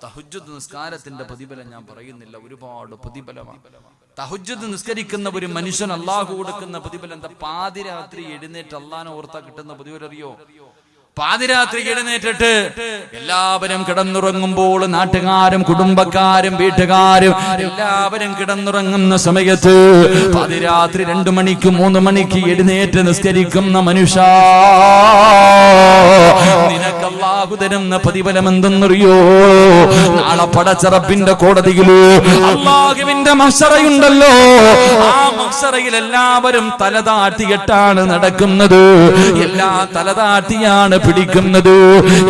തഹജ്ജുദ് നിസ്കാരത്തിന്റെ പ്രതിഫലം ഞാൻ പറയുന്നില്ല, ഒരുപാട് പ്രതിഫലമാണ്. തഹജ്ജുദ് നിസ്കരിക്കുന്ന ഒരു മനുഷ്യൻ അള്ളാഹു കൊടുക്കുന്ന പ്രതിഫലം എന്താ? പാതിരാത്രി എഴുന്നേറ്റ് അള്ളാഹനെ ഓർത്താ കിട്ടുന്ന പ്രതിഫലം അറിയോ? പാതിരാത്രി എഴുന്നേറ്റിട്ട് എല്ലാവരും കിടന്നുറങ്ങുമ്പോൾ നാട്ടുകാരും കുടുംബക്കാരും വീട്ടുകാരും എല്ലാവരും കിടന്നുറങ്ങുന്ന സമയത്ത് പാതിരാത്രി 2 മണിക്ക് 3 മണിക്ക് എഴുന്നേറ്റ് നിസ്കരിക്കുന്ന മനുഷ്യ, നിനക്ക് അല്ലാഹു തരുന്ന പ്രതിഫലം എന്തെന്നറിയോ? നാളെ പടച്ച റബ്ബിന്റെ കോടതിയില് അല്ലാഹുവിന്റെ മഹ്ശറയുണ്ടല്ലോ, ആ മഹ്ശറയിൽ എല്ലാവരും തലതാഴ്ത്തിയിട്ടാണ് നടക്കുന്നത്. എല്ലാം തലതാഴ്ത്തിയാണ് പിടിക്കുന്നത്.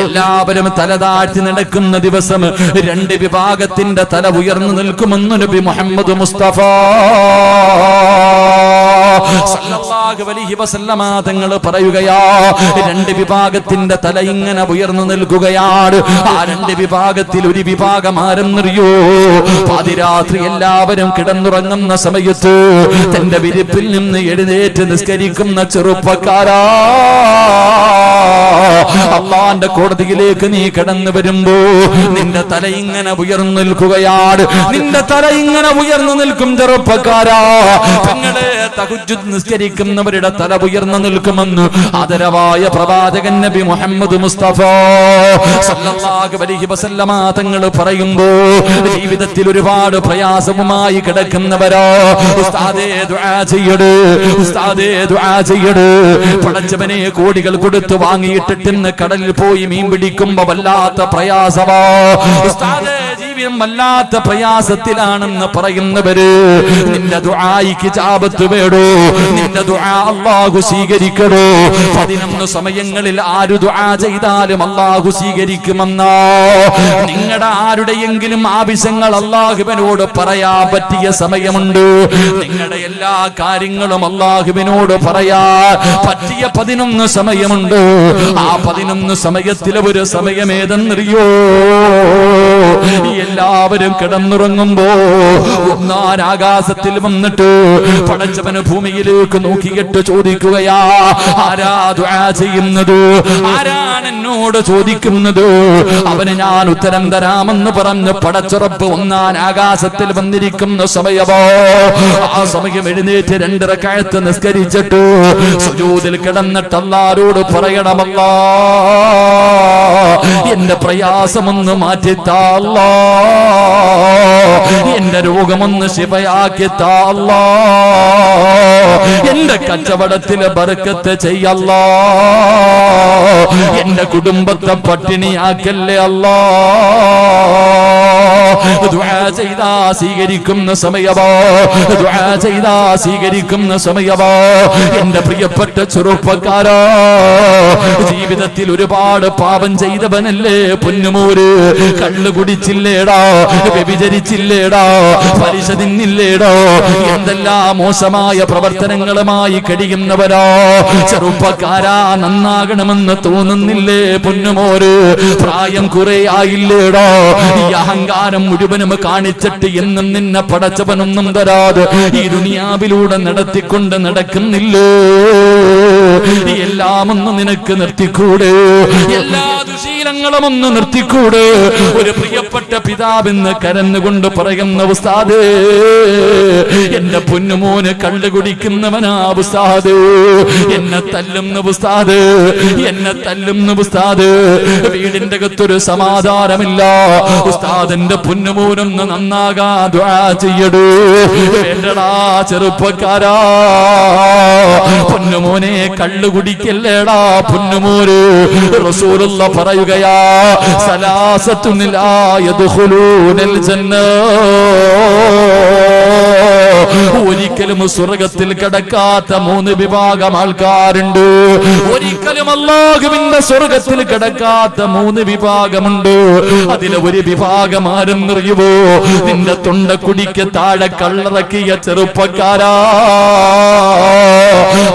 എല്ലാവരും തലതാഴ്ത്തി നടക്കുന്ന ദിവസം 2 വിഭാഗത്തിന്റെ തല ഉയർന്നു നിൽക്കുമെന്ന് നബി മുഹമ്മദ് മുസ്തഫ സല്ലല്ലാഹു അലൈഹി വസല്ലമ തങ്ങൾ പറയുകയാ, 2 വിഭാഗത്തിന്റെ തല ഇങ്ങനെ ഉയർന്നു നിൽക്കുകയാണ്. ആ 2 വിഭാഗത്തിൽ ഒരു വിഭാഗം ആരെന്നറിയോ? പാതിരാത്രി എല്ലാവരും കിടന്നുറങ്ങുന്ന സമയത്ത് തന്റെ വിരിപ്പിൽ നിന്ന് എഴുന്നേറ്റ് നിസ്കരിക്കുന്ന ചെറുപ്പക്കാരാ, അള്ളാന്റെ കോടതിയിലേക്ക് നീ കടന്നു വരുമ്പോ നിന്റെ തല ഇങ്ങനെ ഉയർന്നു നിൽക്കുകയാണ്. നിന്റെ തല ഇങ്ങനെ ഉയർന്നു നിൽക്കും ചെറുപ്പക്കാരാ. പെങ്ങളെ, തഹജ്ജുദ് നിസ്കരിക്കുന്നവരുടെ തല ഉയർന്നു നിൽക്കുമെന്ന് ആദരവായ പ്രവാചകൻ നബി മുഹമ്മദ് മുസ്തഫ സല്ലല്ലാഹു അലൈഹി വസല്ലമ തങ്ങൾ പറയുമ്പോ ജീവിതത്തിൽ ഒരുപാട് പ്രയാസവുമായി കിടക്കുന്നവരോ, ഉസ്താദേ ദുആ ചെയ്യട്, ഉസ്താദേ ദുആ ചെയ്യട്. പടച്ചവനെ കോടികൾ കൊടുത്തു വാങ്ങിയിട്ടിന്ന് കടലിൽ പോയി മീൻ പിടിക്കുമ്പോ വല്ലാത്ത പ്രയാസമാ ഉസ്താദേ, ജീവിതം വല്ലാത്ത പ്രയാസത്തിലാണെന്ന് പറയുന്നവര്, നിന്റെ ദുആയിക്ക് ഇജാബത്ത് വേടോ, നിന്റെ ദുആ അല്ലാഹു സ്വീകരിക്കടോ. 11 സമയങ്ങളിൽ ആര് ദുആ ചെയ്താലും അല്ലാഹു സ്വീകരിക്കുമെന്നോ. നിങ്ങളുടെ ആരുടെയെങ്കിലും ആവശ്യങ്ങൾ അല്ലാഹുവിനോട് പറയാൻ പറ്റിയ സമയമുണ്ട്. നിങ്ങളുടെ എല്ലാ കാര്യങ്ങളും അല്ലാഹുവിനോട് പറയാൻ പറ്റിയ 11 സമയമുണ്ട്. ആ 11 സമയത്തിലെ ഒരു സമയമേതെന്നറിയോ? എല്ലാവരും കിടന്നുറങ്ങുമ്പോ ഒന്നാൻ ആകാശത്തിൽ വന്നിട്ട് പടച്ചവന് ഭൂമിയിലേക്ക് നോക്കിയിട്ട് ചോദിക്കുകയാ, ആരാ ദുആ ചെയ്യുന്നത്? ആരാണ് എന്നോട് ചോദിക്കുന്നത്? അവന് ഞാൻ ഉത്തരം തരാമെന്ന് പറഞ്ഞ് പടച്ചുറപ്പ് ഒന്നാൻ ആകാശത്തിൽ വന്നിരിക്കുന്ന സമയമോ, ആ സമയം എഴുന്നേറ്റ് 2 റക്അത്ത് നിസ്കരിച്ചിട്ട് സുജൂദിൽ കിടന്നിട്ട് അല്ലാഹുവോട് പറയണമല്ലാ, എന്റെ പ്രയാസമൊന്ന് മാറ്റിത്താ അല്ലാ, എന്റെ രോഗമൊന്ന് ശിഫയാക്കിത്താ അല്ലാ, എന്റെ കച്ചവടത്തിലെ ബർക്കത്ത് ചെയ്യല്ലാ, എന്റെ കുടുംബത്തെ പട്ടിണിയാക്കല്ലേ അല്ലാ. ദുആ ചെയ്താ സ്വീകരിക്കുന്ന സമയമോ, ദുആ ചെയ്താ സ്വീകരിക്കുന്ന സമയമോ. എന്റെ പ്രിയപ്പെട്ട ചെറുപ്പക്കാരാ, ജീവിതത്തിൽ ഒരുപാട് പാപം ചെയ്തവനല്ലേ പൊന്നുമോര്? കള്ളു കുടിച്ചില്ലേടാ, വ്യഭിചരിച്ചില്ലേടാ, പലിശ തിന്നില്ലേടാ, എന്തെല്ലാം മോശമായ പ്രവർത്തനങ്ങളുമായി കഴിയുന്നവരോ. ചെറുപ്പക്കാരാ, നന്നാകണമെന്ന് തോന്നുന്നില്ലേ പൊന്നുമോര്? പ്രായം കുറെ ആയില്ലേടോ, ഈ അഹങ്കാരം മുഴുവനും കാണിച്ചിട്ട് എന്നും നിന്നെ പടച്ചവനൊന്നും തരാതെ ഈ ദുനിയാവിലൂടെ നടത്തിക്കൊണ്ട് നടക്കുന്നില്ലേ? എല്ലാം ഒന്ന് നിനക്ക് നിർത്തിക്കൂടെ? എല്ലാ ദുശീലങ്ങളും ഒന്ന് നിർത്തിക്കൂടെ? ഒരു പ്രിയപ്പെട്ട പിതാവെന്ന് കരന്നുകൊണ്ട് പറയുന്ന ഉസ്താദേ, എന്റെ പൊന്നുമോന് കള്ളു കുടിക്കുന്നവനാ ഉസ്താദ്, എന്നെ തല്ലുന്ന ഉസ്താദ്, എന്നെ തല്ലുന്ന ഉസ്താദ്, വീടിന്റെ അകത്തൊരു സമാധാനമില്ല ഉസ്താദിന്റെ പൊന്നുമോനൊന്ന് നന്നാകാ ദുആ ചെയ്യടൂ. വേണ്ടടാ ചെറുപ്പക്കാരാ, പൊന്നുമോനെ കള്ളു കുടിക്കല്ലേടാ പൊന്നുമോര്. റസൂലുള്ള പറയുകയാ, സലാസത്തുൻ ലാ യദ്ഖുലൂനൽ ജന്ന, ഒരിക്കലും സ്വർഗത്തിൽ കടക്കാത്ത 3 വിഭാഗം ആൾക്കാരുണ്ട്. ഒരിക്കലും അല്ലാഹുവിന്റെ സ്വർഗത്തിൽ കടക്കാത്ത 3 വിഭാഗമുണ്ട്. അതിലെ ഒരു വിഭാഗം ആരെന്നറിയുമോ? നിന്റെ തൊണ്ടക്കുടിക്ക് താഴെ കള്ളറക്കിയ ചെറുപ്പക്കാരാ,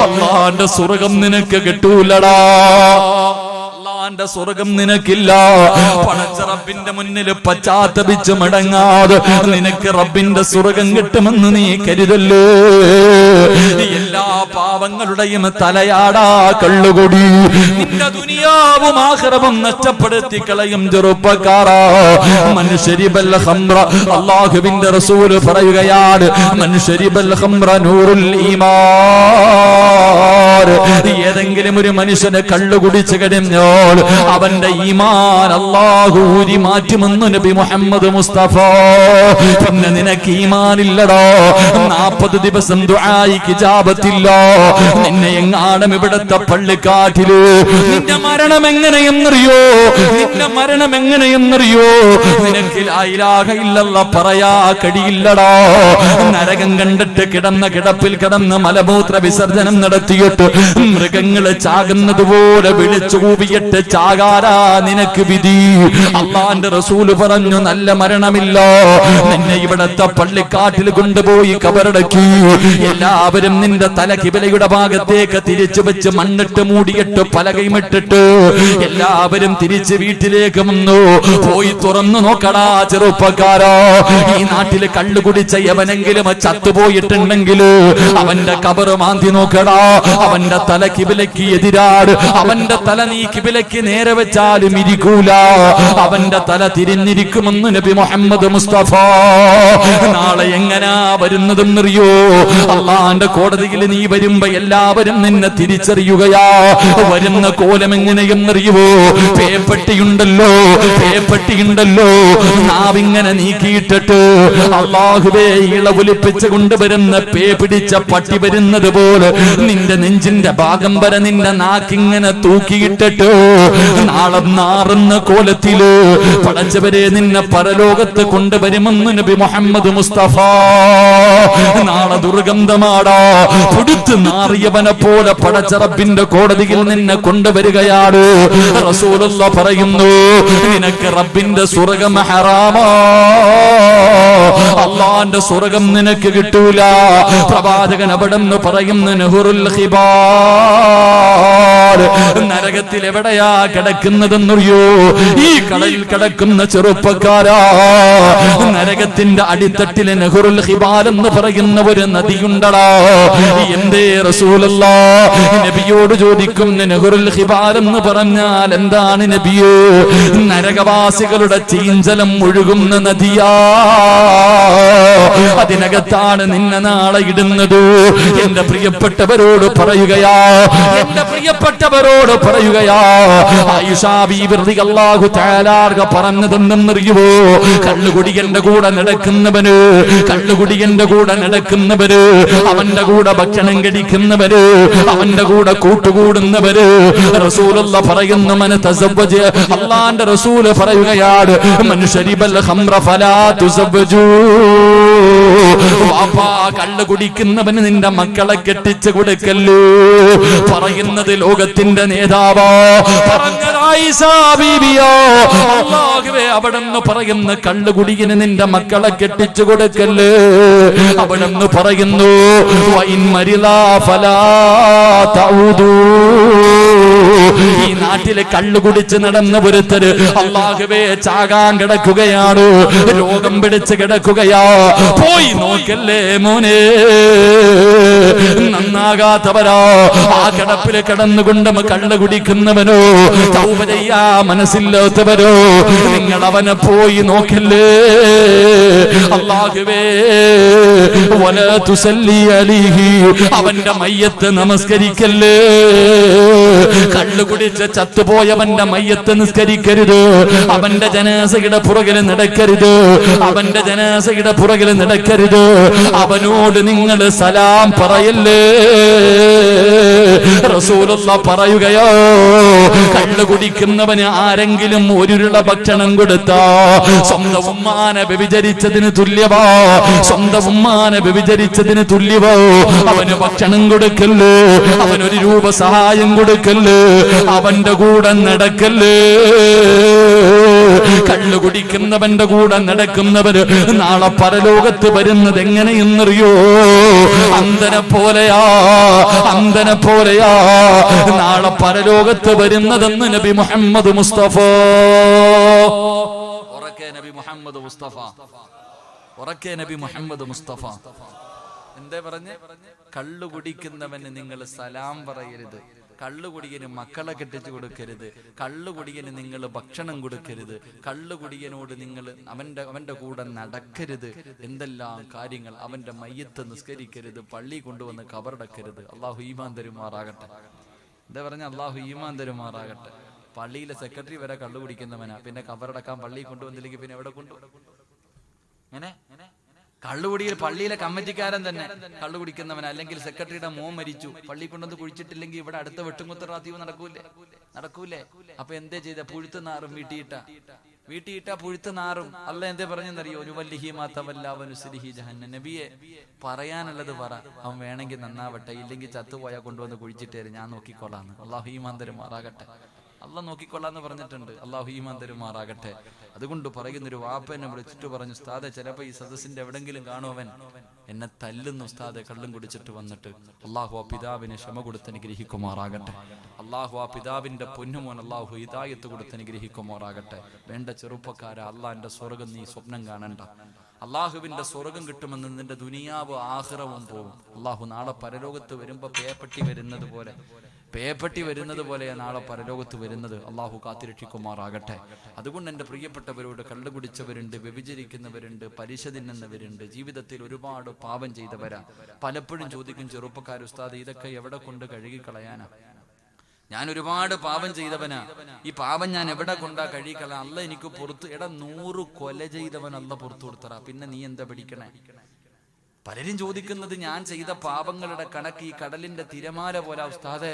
അല്ലാഹുവിന്റെ സ്വർഗം നിനക്ക് കിട്ടൂലടാ, അല്ലാഹുവിന്റെ സ്വർഗം നിനക്കില്ല. പടച്ച റബ്ബിന്റെ മുന്നിൽ പശ്ചാത്തപിച്ച് മടങ്ങാതെ നിനക്ക് റബ്ബിന്റെ സ്വർഗം കിട്ടുമെന്ന് നീ കരുതല്ലേ? എല്ലാ പാവങ്ങളുടെയും തലയാടാ കള്ളുകുടി. നിന്റെ ദുനിയാവും ആഖിറവും നഷ്ടപ്പെടുത്തി കളയും ചെറുപ്പക്കാരാ. മനുഷ്യരിബൽ ഖംറ, അല്ലാഹുവിന്റെ റസൂൽ പറയുകയാണ്, മനുഷ്യരിബൽ ഖംറ നൂറുൽ ഈമാൻ. ഏതെങ്കിലും ഒരു മനുഷ്യന് കള്ളു കുടിച്ചു കഴിഞ്ഞാൽ അവന്റെ ഈമാൻ അല്ലാഹു ഊരി മാറ്റുമെന്ന് നബി മുഹമ്മദ് മുസ്തഫ. പിന്നെ നിനക്ക് ഈമാനില്ലടോ, 40 ദിവസം ദുആയിക്ക് ഇജാബത്തില്ല. നിന്നെ എങ്ങാടും ഇവിടത്തെ പള്ളിക്കാട്ടില് നിന്റെ മരണം എങ്ങനെയെന്നറിയോ? നിന്റെ മരണം എങ്ങനെയെന്നറിയോ? നിനക്ക് ലാ ഇലാഹ ഇല്ലല്ലാഹ് പറയാ കഴിയില്ലടോ. നരകം കണ്ടിട്ട് കിടന്ന കിടപ്പിൽ കിടന്ന് മലമൂത്ര വിസർജനം നടത്തിയിട്ട് മൃഗങ്ങള് ചാകുന്നത് പോലെ വിളിച്ചു കൂവിയിട്ട് ചാകാരാ നിനക്ക് വിധി. അള്ളാന്റെ റസൂല് പറഞ്ഞു, നല്ല മരണമില്ല. നിന്നെ ഇവിടത്തെ പള്ളിക്കാട്ടിൽ കൊണ്ടുപോയി കബറടക്കി എല്ലാവരും നിന്റെ തല കിബിലയുടെ ഭാഗത്തേക്ക് തിരിച്ചു വെച്ച് മണ്ണിട്ട് മൂടിയിട്ട് പലകയുമിട്ടിട്ട് എല്ലാവരും തിരിച്ച് വീട്ടിലേക്ക് വന്നു. പോയി തുറന്നു നോക്കടാ ചെറുപ്പക്കാരോ, ഈ നാട്ടില് കള്ളു കുടിച്ച എവനെങ്കിലും ചത്തുപോയിട്ടുണ്ടെങ്കിൽ അവന്റെ കബറ് മാന്തി നോക്കടാ. അവന്റെ തല കിബിലയ്ക്ക് എതിരാട്. അവന്റെ തല നീ കിബിലയ്ക്ക് നേരെ വെച്ചാലും ഇരിക്കൂല, അവന്റെ തല തിരിഞ്ഞിരിക്കുമെന്ന് നബി മുഹമ്മദ് മുസ്തഫ. നാളെ എങ്ങനാ വരുന്നതെന്നറിയോ? അള്ളാന്റെ കോടതിയിൽ നീ വരുമ്പോ എല്ലാവരും നിന്നെ തിരിച്ചറിയുകയാ. വരുന്ന കോലം എങ്ങനെയെന്നറിയുവോ? പേപ്പട്ടിയുണ്ടല്ലോ, പേപ്പട്ടിയുണ്ടല്ലോ, നാവിങ്ങനെ നീക്കിയിട്ടിട്ട് അള്ളാഹുവേ ഇളവുലിപ്പിച്ച് കൊണ്ടുവരുന്ന പേ പിടിച്ച പട്ടി വരുന്നത് പോലെ നിന്റെ നെഞ്ചിന്റെ ഭാഗം വരെ നിന്റെ നാക്കിങ്ങനെ തൂക്കിയിട്ടിട്ട് നാളെ നാറുന്ന കോലത്തില് പടച്ചവരെ നിന്നെ പരലോകത്ത് കൊണ്ടുവരുമെന്ന് നബി മുഹമ്മദ് മുസ്തഫ. നാളെ ദുർഗന്ധമാടാ, പുടുത്ത് നാറിയവനെ പോലെ പടച്ച റബ്ബിന്റെ കോടതിയിൽ നിന്നെ കൊണ്ടുവരികയാണ്. റസൂലുള്ളാഹി പറയുന്നു, നിനക്ക് റബ്ബിന്റെ സ്വർഗ്ഗം ഹറാമാ, അള്ളാന്റെ സ്വർഗ്ഗം നിനക്ക് കിട്ടൂല. പ്രവാചകൻ അവിടെന്ന് പറയുന്നു, നഹുറുൽ ഖിബാർ, നരകത്തിൽ എവിടെയാ കിടക്കുന്നതെന്നറിയോ? ഈ കടലിൽ കിടക്കുന്ന ചെറുപ്പക്കാരാ, നരകത്തിന്റെ അടിത്തട്ടിലെ നഹുറുൽ ഖിബാർ എന്ന് പറയുന്ന ഒരു നദിയുണ്ടടാ. എന്തേ റസൂലുള്ളാഹി നബിയോട് ചോദിക്കുന്നു, നഹുറുൽ ഖിബാർ എന്ന് പറഞ്ഞാൽ എന്താണ് നബിയേ? നരകവാസികളുടെ ചീഞ്ചലം ഒഴുകുന്ന നദിയാ, അതിനകത്താണ് നിന്നെ നാളെ ഇടുന്നത്. എന്റെ പ്രിയപ്പെട്ടവരോട് പറയുകയാ, എന്റെ പ്രിയപ്പെട്ടവരോട് പറയുകയാ, ആയിഷാ ബീവി റളിയല്ലാഹു തആല പറഞ്ഞതെന്തെന്നറിയുവോ? കള്ളുകുടിയന്റെ കൂടെ നടക്കുന്നവന്, കള്ളുകുടിയന്റെ കൂടെ നടക്കുന്നവര്, അവന്റെ കൂടെ ഭക്ഷണം കഴിക്കുന്നവര്, അവന്റെ കൂടെ കൂട്ടുകൂടുന്നവര്, റസൂലുള്ളാഹി പറയുന്നു, മൻ തസവ്വജ, അല്ലാഹുവിന്റെ റസൂല് പറയുകയാണ്, മൻ ശരിബൽ ഖംറ ഫലാ തുസവ്വജൂ. വാപ്പാ, കള്ളു കുടിക്കുന്നവന് നിന്റെ മക്കളെ കെട്ടിച്ചു കൊടുക്കല്ലോ. പറയുന്നത് ലോകത്തിന്റെ നേതാവോ, പറഞ്ഞത് ആയിഷാ ബീവിയോ? അല്ലാഹുവേ, അവിടെന്ന് പറയുന്ന കള്ളുകുടിയന് നിന്റെ മക്കളെ കെട്ടിച്ചു കൊടുക്കല്ലേ. അവിടെന്ന് പറയുന്നു, വൈൻ മരിലാ ഫലാ തഊദൂ. ഈ നാട്ടിലെ കള്ളു കുടിച്ച് നടന്ന ഒരുത്തര് അല്ലാഹുവേ ചാകാൻ കിടക്കുകയാണ്, രോഗം പിടിച്ച് കിടക്കുകയാ. പോയി നോക്കല്ലേ മോനെ, നന്നാകാത്തവരോ ആ കിടപ്പില് കിടന്നുകൊണ്ട് കള്ളു കുടിക്കുന്നവനോ തൗബ ചെയ്യാ മനസ്സില്ലാത്തവരോ നിങ്ങൾ അവനെ പോയി നോക്കല്ലേ. അല്ലാഹുവേ, വലാ തുസല്ലി അലൈഹി, അവന്റെ മയ്യത്ത് നമസ്കരിക്കല്ലേ. കള്ളു കുടിച്ച് ചത്തുപോയവന്റെ മയ്യത്ത് നിസ്കരിക്കരുത്. അവന്റെ ജനാസയുടെ പുറകില് നടക്കരുത്. അവന്റെ ജനാസയുടെ പുറകില് നടക്കരുത്. അവനോട് നിങ്ങൾ സലാം പറയല്ലേ. റസൂലുള്ളാഹി പറയുകയോ, കള്ളു കുടിക്കുന്നവന് ആരെങ്കിലും ഒരുരുള ഭക്ഷണം കൊടുത്താ സ്വന്തം ഉമ്മാനെ വ്യഭിചരിച്ചതിന് തുല്യവാ, സ്വന്തം ഉമ്മാനെ വ്യഭിചരിച്ചതിന് തുല്യവോ. അവന് ഭക്ഷണം കൊടുക്കല്ലേ, അവനൊരു രൂപ സഹായം കൊടുക്കല്ലേ, അവന്റെ കൂടെ നടക്കല്ലേ. കള്ളു കുടിക്കുന്നവന്റെ കൂടെ നടക്കുന്നവര് നാളെ പരലോകത്ത് വരുന്നത് എങ്ങനെയെന്നറിയോ? അന്ധനെ പോലെയാ, അന്ധനെ പോലെയാ നാളെ പരലോകത്ത് വരുന്നതെന്ന് നബി മുഹമ്മദ് മുസ്തഫ. ഉറക്കെ നബി മുഹമ്മദ് മുസ്തഫ, ഉറക്കെ നബി മുഹമ്മദ് മുസ്തഫ. എന്താ പറഞ്ഞ്? കള്ളു കുടിക്കുന്നവന് നിങ്ങൾ സലാം പറയരുത്, കള്ളുകുടിയന് മക്കളെ കെട്ടിച്ചു കൊടുക്കരുത്, കള്ളുകുടിയന് നിങ്ങൾ ഭക്ഷണം കൊടുക്കരുത്, കള്ളുകുടിയനോട് നിങ്ങൾ അവന്റെ കൂടെ നടക്കരുത്, എന്തെല്ലാം കാര്യങ്ങൾ, അവന്റെ മയ്യത്ത് നിസ്കരിക്കരുത്, പള്ളി കൊണ്ടുവന്ന് കബറടക്കരുത്. അള്ളാഹു ഈമാൻ തരുമാറാകട്ടെ. എന്താ പറഞ്ഞ? അള്ളാഹു ഈമാൻ തരുമാറാകട്ടെ. പള്ളിയിലെ സെക്രട്ടറി വരെ കള്ളു കുടിക്കുന്നവനാ, പിന്നെ കബറടക്കാൻ പള്ളി കൊണ്ടുവന്നില്ലെങ്കിൽ പിന്നെ എവിടെ ഇങ്ങനെ കള്ളുകുടിയിൽ പള്ളിയിലെ കമ്മിറ്റിക്കാരൻ തന്നെ കള്ളു കുടിക്കുന്നവൻ, അല്ലെങ്കിൽ സെക്രട്ടറിയുടെ മോൻ മരിച്ചു, പള്ളി കൊണ്ടുവന്ന് കുഴിച്ചിട്ടില്ലെങ്കിൽ ഇവിടെ അടുത്ത വെട്ടുമുത്ത റാത്തീവ് നടക്കൂലേ? അപ്പൊ എന്തേ ചെയ്ത? പുഴുത്ത് നാറും വീട്ടിയിട്ട പുഴുത്ത് നാറും. അല്ല എന്തേ പറഞ്ഞെന്നറിയോ? നബിയെ പറയാനുള്ളത് പറ, അവൻ വേണമെങ്കിൽ നന്നാവട്ടെ, ഇല്ലെങ്കിൽ ചത്തുപോയാൽ കൊണ്ടുവന്ന് കുഴിച്ചിട്ടേര്, ഞാൻ നോക്കിക്കൊള്ളാന്ന്. അള്ളാഹു ഈമാൻ തരുമാറാകട്ടെ. അള്ളാഹ് നോക്കിക്കൊള്ളാന്ന് പറഞ്ഞിട്ടുണ്ട്. അള്ളാഹു ഈമാൻ തരുമാറാകട്ടെ. അതുകൊണ്ട് പറയുന്നൊരു വാപ്പ എന്നെ വിളിച്ചിട്ട് പറഞ്ഞു, ഉസ്താദെ ചിലപ്പോ ഈ സദസ്സിന്റെ എവിടെങ്കിലും കാണുവൻ എന്നെ തല്ലുന്നു ഉസ്താദെ, കള്ളും കുടിച്ചിട്ട് വന്നിട്ട്. അള്ളാഹു ആ പിതാവിനെ ക്ഷമ കൊടുത്ത് അനുഗ്രഹിക്കുമാറാകട്ടെ. അള്ളാഹു ആ പിതാവിന്റെ പൊന്നുമോൻ അള്ളാഹു ഹിദായത്ത് കൊടുത്ത് അനുഗ്രഹിക്കുമാറാകട്ടെ. വേണ്ട ചെറുപ്പക്കാരെ, അള്ളാഹിന്റെ സ്വർഗം നീ സ്വപ്നം കാണണ്ട. അള്ളാഹുവിന്റെ സ്വർഗം കിട്ടുമെന്ന് നിന്റെ ദുനിയാവ് ആഖിറവും പോകും. അള്ളാഹു നാളെ പരലോകത്ത് വരുമ്പോ പേപ്പട്ടി വരുന്നത് പോലെ നാളെ പരലോകത്ത് വരുന്നത്. അള്ളാഹു കാത്തിരക്ഷിക്കുമാറാകട്ടെ. അതുകൊണ്ട് എൻ്റെ പ്രിയപ്പെട്ടവരോട്, കള്ളു കുടിച്ചവരുണ്ട്, വ്യഭിചരിക്കുന്നവരുണ്ട്, പലിശ തിന്നുന്നവരുണ്ട്, ജീവിതത്തിൽ ഒരുപാട് പാപം ചെയ്തവരാ. പലപ്പോഴും ചോദിക്കും ചെറുപ്പക്കാർ, ഉസ്താദ് ഇതൊക്കെ എവിടെ കൊണ്ട് കഴുകിക്കളയാനാ? ഞാൻ ഒരുപാട് പാപം ചെയ്തവനാ, ഈ പാപം ഞാൻ എവിടെ കൊണ്ടാ കഴുകിക്കളയാ? അല്ല എനിക്ക് പുറത്ത് 100 കൊല ചെയ്തവൻ അല്ല പുറത്തു കൊടുത്തറ, പിന്നെ നീ എന്താ പിടിക്കണേ? പലരും ചോദിക്കുന്നത്, ഞാൻ ചെയ്ത പാപങ്ങളുടെ കണക്ക് ഈ കടലിന്റെ തിരമാല പോലെ ഉസ്താദേ,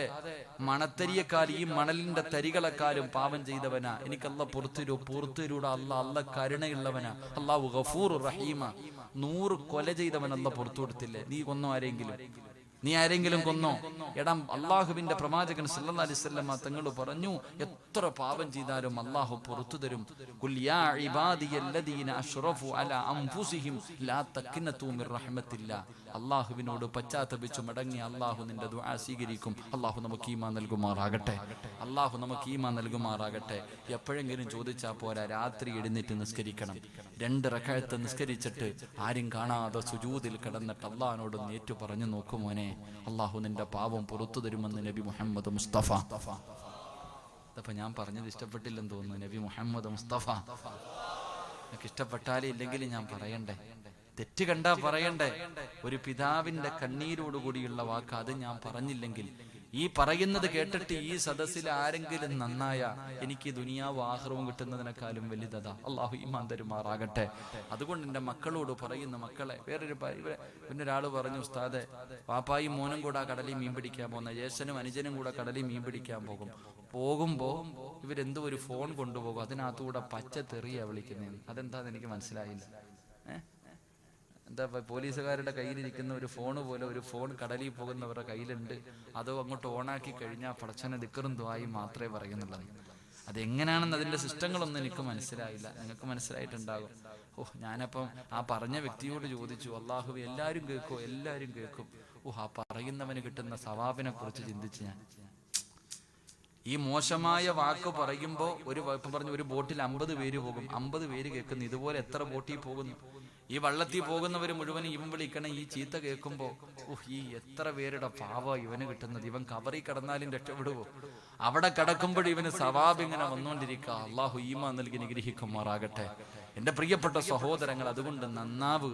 മണത്തരിയേക്കാൾ ഈ മണലിന്റെ തരികളെക്കാളും പാപം ചെയ്തവനാ, എനിക്കല്ല പുറത്തുരൂടെ. അല്ല കരുണയുള്ളവനാ, അല്ലാഹു ഗഫൂർ റഹീമ. 100 കൊല ചെയ്തവനല്ല പുറത്തു കൊടുത്തില്ലേ? നീ കൊന്നോ ആരെങ്കിലും? നീ ആരെങ്കിലും കൊന്നോ? എടാ, അള്ളാഹുവിന്റെ പ്രവാചകൻ സല്ലല്ലാഹു അലൈഹി വസല്ലം തങ്ങൾ പറഞ്ഞു, എത്ര പാപം ചെയ്താലും അള്ളാഹു പുറത്തു തരും. ഖുൽ യാ ഇബാദിയല്ലദീന അശ്റഫു അലാ അൻഫുസിഹിം ലാ തഖ്നതു മിർ റഹ്മത്തില്ലാ. അള്ളാഹുവിനോട് പശ്ചാത്തപിച്ചു മടങ്ങി അള്ളാഹു നിന്റെ ദുആ സ്വീകരിക്കും. അള്ളാഹു നമുക്ക് ഈമാൻ നൽകുമാറാകട്ടെ. അള്ളാഹു നമുക്ക് ഈമാൻ നൽകുമാറാകട്ടെ. എപ്പോഴെങ്കിലും ചോദിച്ചാൽ പോരാ, രാത്രി എഴുന്നേറ്റ് നിസ്കരിക്കണം. 2 റക്അത്ത് നിസ്കരിച്ചിട്ട് ആരും കാണാതെ സുജൂദിൽ കിടന്നിട്ട് അള്ളാഹിനോട് ഏറ്റു പറഞ്ഞു നോക്കുമോനെ, അള്ളാഹു നിന്റെ പാപം പുറത്തു തരുമെന്ന് നബി മുഹമ്മദ് മുസ്തഫ. അതപ്പോ ഞാൻ പറഞ്ഞത് ഇഷ്ടപ്പെട്ടില്ലെന്ന് തോന്നുന്നു. നബി മുഹമ്മദ് മുസ്തഫ എനിക്ക് ഇഷ്ടപ്പെട്ടാലേ ഇല്ലെങ്കിലും ഞാൻ പറയണ്ടേ? തെറ്റ് കണ്ടാ പറയണ്ടേ? ഒരു പിതാവിന്റെ കണ്ണീരോടുകൂടിയുള്ള വാക്ക് അത് ഞാൻ പറഞ്ഞില്ലെങ്കിൽ, ഈ പറയുന്നത് കേട്ടിട്ട് ഈ സദസ്സിൽ ആരെങ്കിലും നന്നായ എനിക്ക് ദുനിയാവ് ആഖിറവും കിട്ടുന്നതിനേക്കാളും വലുതാ. അള്ളാഹു ഈമാൻ തരുമാറാകട്ടെ. അതുകൊണ്ട് എൻ്റെ മക്കളോട് പറയുന്ന, മക്കളെ, പിന്നൊരാള് പറഞ്ഞു, ഉസ്താദെ പാപ്പായും മോനും കൂടെ കടലിൽ മീൻ പിടിക്കാൻ പോകുന്ന, ജ്യേഷ്ഠനും അനുജനും കൂടെ കടലിൽ മീൻ പിടിക്കാൻ പോകുമ്പോ ഇവരെന്തോ ഒരു ഫോൺ കൊണ്ടുപോകും, അതിനകത്തുകൂടെ പച്ച തെറിയാ വിളിക്കുന്നതെന്ന്. അതെന്താന്ന് എനിക്ക് മനസ്സിലായില്ല. എന്താ, പോലീസുകാരുടെ കയ്യിലിരിക്കുന്ന ഒരു ഫോണ് പോലെ ഒരു ഫോൺ കടലിൽ പോകുന്നവരുടെ കയ്യിലുണ്ട്. അതോ അങ്ങോട്ട് ഓണാക്കി കഴിഞ്ഞാൽ പടച്ചനെ ദിക്റും ദുആയും മാത്രമേ പറയുന്നുള്ളൂ. അതെങ്ങനെയാണെന്ന് അതിന്റെ സിസ്റ്റങ്ങളൊന്നും എനിക്ക് മനസ്സിലായില്ല. നിങ്ങൾക്ക് മനസ്സിലായിട്ടുണ്ടാകും. ഞാനപ്പം ആ പറഞ്ഞ വ്യക്തിയോട് ചോദിച്ചു, അള്ളാഹുവേ എല്ലാവരും കേൾക്കും. ആ പറയുന്നവന് കിട്ടുന്ന സവാബിനെ കുറിച്ച് ചിന്തിച്ച് ഞാൻ ഈ മോശമായ വാക്ക് പറയുമ്പോൾ ഒരു ബോട്ടിൽ 50 പേര് പോകും, 50 പേര് കേൾക്കുന്നു. ഇതുപോലെ എത്ര ബോട്ടിൽ പോകുന്നു? ഈ വള്ളത്തിൽ പോകുന്നവര് മുഴുവനും ഇവൻ വിളിക്കണം ഈ ചീത്ത കേൾക്കുമ്പോ, ഈ എത്ര പേരുടെ പാവ ഇവന് കിട്ടുന്നത്. ഇവൻ കവറി കടന്നാലും രക്ഷപ്പെടുവോ? അവിടെ കിടക്കുമ്പോൾ ഇവന് സവാബ് ഇങ്ങനെ വന്നുകൊണ്ടിരിക്കുക. അള്ളാഹു ഈമാൻ നൽകി നിഗ്രഹിക്കുമാറാകട്ടെ. എന്റെ പ്രിയപ്പെട്ട സഹോദരങ്ങൾ, അതുകൊണ്ട് നന്നാവ്.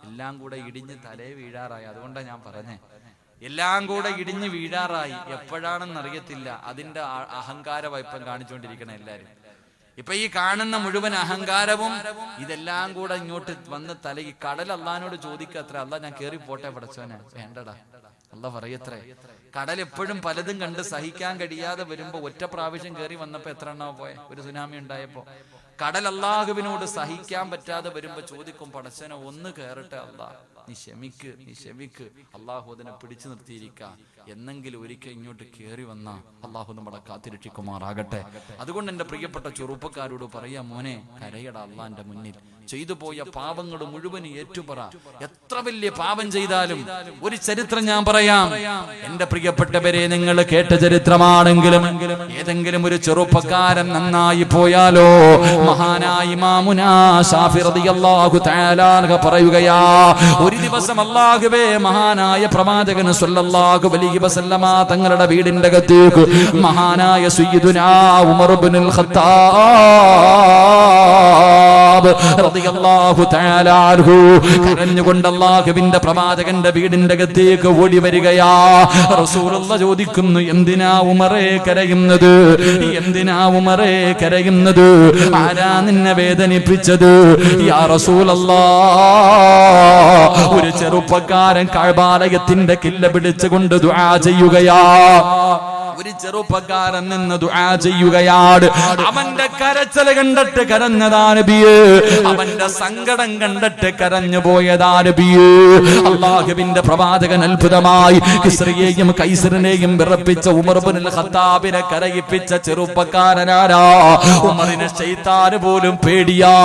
എല്ലാം കൂടെ ഇടിഞ്ഞ് തലേ വീഴാറായി. അതുകൊണ്ടാണ് ഞാൻ പറഞ്ഞേ, എല്ലാം കൂടെ ഇടിഞ്ഞ് വീഴാറായി. എപ്പോഴാണെന്നറിയത്തില്ല. അതിന്റെ അഹങ്കാര വൈപ്പം കാണിച്ചുകൊണ്ടിരിക്കണം എല്ലാരും. ഇപ്പൊ ഈ കാണുന്ന മുഴുവൻ അഹങ്കാരവും ഇതെല്ലാം കൂടെ ഇങ്ങോട്ട് വന്ന് തലയിൽ. കടൽ അള്ളഹാനോട് ചോദിക്കത്രേ, അല്ലാ ഞാൻ കേറി പോട്ടെ പടച്ചോനെ? വേണ്ടടാ. അല്ല പറയത്രേ, കടൽ എപ്പോഴും പലതും കണ്ട് സഹിക്കാൻ കഴിയാതെ വരുമ്പോ ഒറ്റ പ്രാവശ്യം കയറി വന്നപ്പോ എത്ര എണ്ണാ പോയെ? ഒരു സുനാമി ഉണ്ടായപ്പോ. കടൽ അള്ളാഹുവിനോട് സഹിക്കാൻ പറ്റാതെ വരുമ്പോ ചോദിക്കും, പടച്ചോനെ ഒന്ന് കയറട്ടെ അല്ലാ, നീ ക്ഷമിക്ക്. അള്ളാഹു അതിനെ പിടിച്ചു നിർത്തിയിരിക്കാം. എന്നെങ്കിലും ഒരിക്കൽ ഇങ്ങോട്ട് കയറി വന്ന അള്ളാഹു നമ്മളെ കാത്തിരക്ഷിക്കുമാറാകട്ടെ. അതുകൊണ്ട് എന്റെ പ്രിയപ്പെട്ട ചെറുപ്പക്കാരോട് പറയാ, മോനെ കരയട അള്ളാന്റെ മുന്നിൽ. ചെയ്തു പോയ പാപങ്ങൾ മുഴുവൻ ഏറ്റുപറ. എത്ര എത്ര വലിയ പാപം ചെയ്താലും ഒരു ചരിത്രം ഞാൻ പറയാം. എന്റെ പ്രിയപ്പെട്ടവരെ, നിങ്ങൾ കേട്ട ചരിത്രമാണെങ്കിലും ഏതെങ്കിലും ഒരു ചെറുപ്പക്കാരൻ നന്നായി പോയാലോ, മഹാനായ ഇമാമുനാ ശാഫി റളിയല്ലാഹു തആല അൻഹു പറയുകയാ, ഒരു ദിവസം അല്ലാഹുവേ മഹാനായ പ്രവാചകൻ സ്വല്ലല്ലാഹു അലൈഹി വസല്ലമ തങ്ങളുടെ വീടിന്റെ അകത്തേക്ക് മഹാനായ സയ്യിദുനാ ഉമർ ഇബ്നുൽ ഖത്താബ് റളിയല്ലാഹു തആല അൻഹു കരഞ്ഞുകൊണ്ട് അല്ലാഹുവിന്റെ പ്രവാചകന്റെ വീടിന്റെ അകത്തേക്ക് ഓടി വരികയാ. റസൂലുള്ളാഹി ചോദിക്കുന്നു, എന്തിനാ ഉമറേ കരയുന്നത്? എന്തിനാ ഉമറേ കരയുന്നത്? ആരാ നിന്നെ വേദനിപ്പിച്ചത്? യാ റസൂലല്ലാഹ്, ഒരു ചെറുപ്പക്കാരൻ കഅബാലയത്തിന്റെ കില്ല പിടിച്ചുകൊണ്ട് ദുആ ചെയ്യുകയാ. ഒരു ചെറുപ്പക്കാരൻ നിന്ന് ദുആ ചെയ്യുകയാണ്. അവന്റെ കരച്ചൽ കണ്ടിട്ട് കരഞ്ഞതാ നബിയേ, അവന്റെ സങ്കടം കണ്ടിട്ട് കരഞ്ഞു പോയതാ നബിയേ. അല്ലാഹുവിന്റെ പ്രവാചകൻ അത്ഭുതമായി കിസ്രയെയും കൈസറിനെയും വിറപ്പിച്ച ഉമർ ഇബ്നുൽ ഖത്താബിനെ കരയിപ്പിച്ച ചെറുപ്പക്കാരനാരാ? ഉമറിനെ ശൈത്താൻ പോലും പേടിയാ.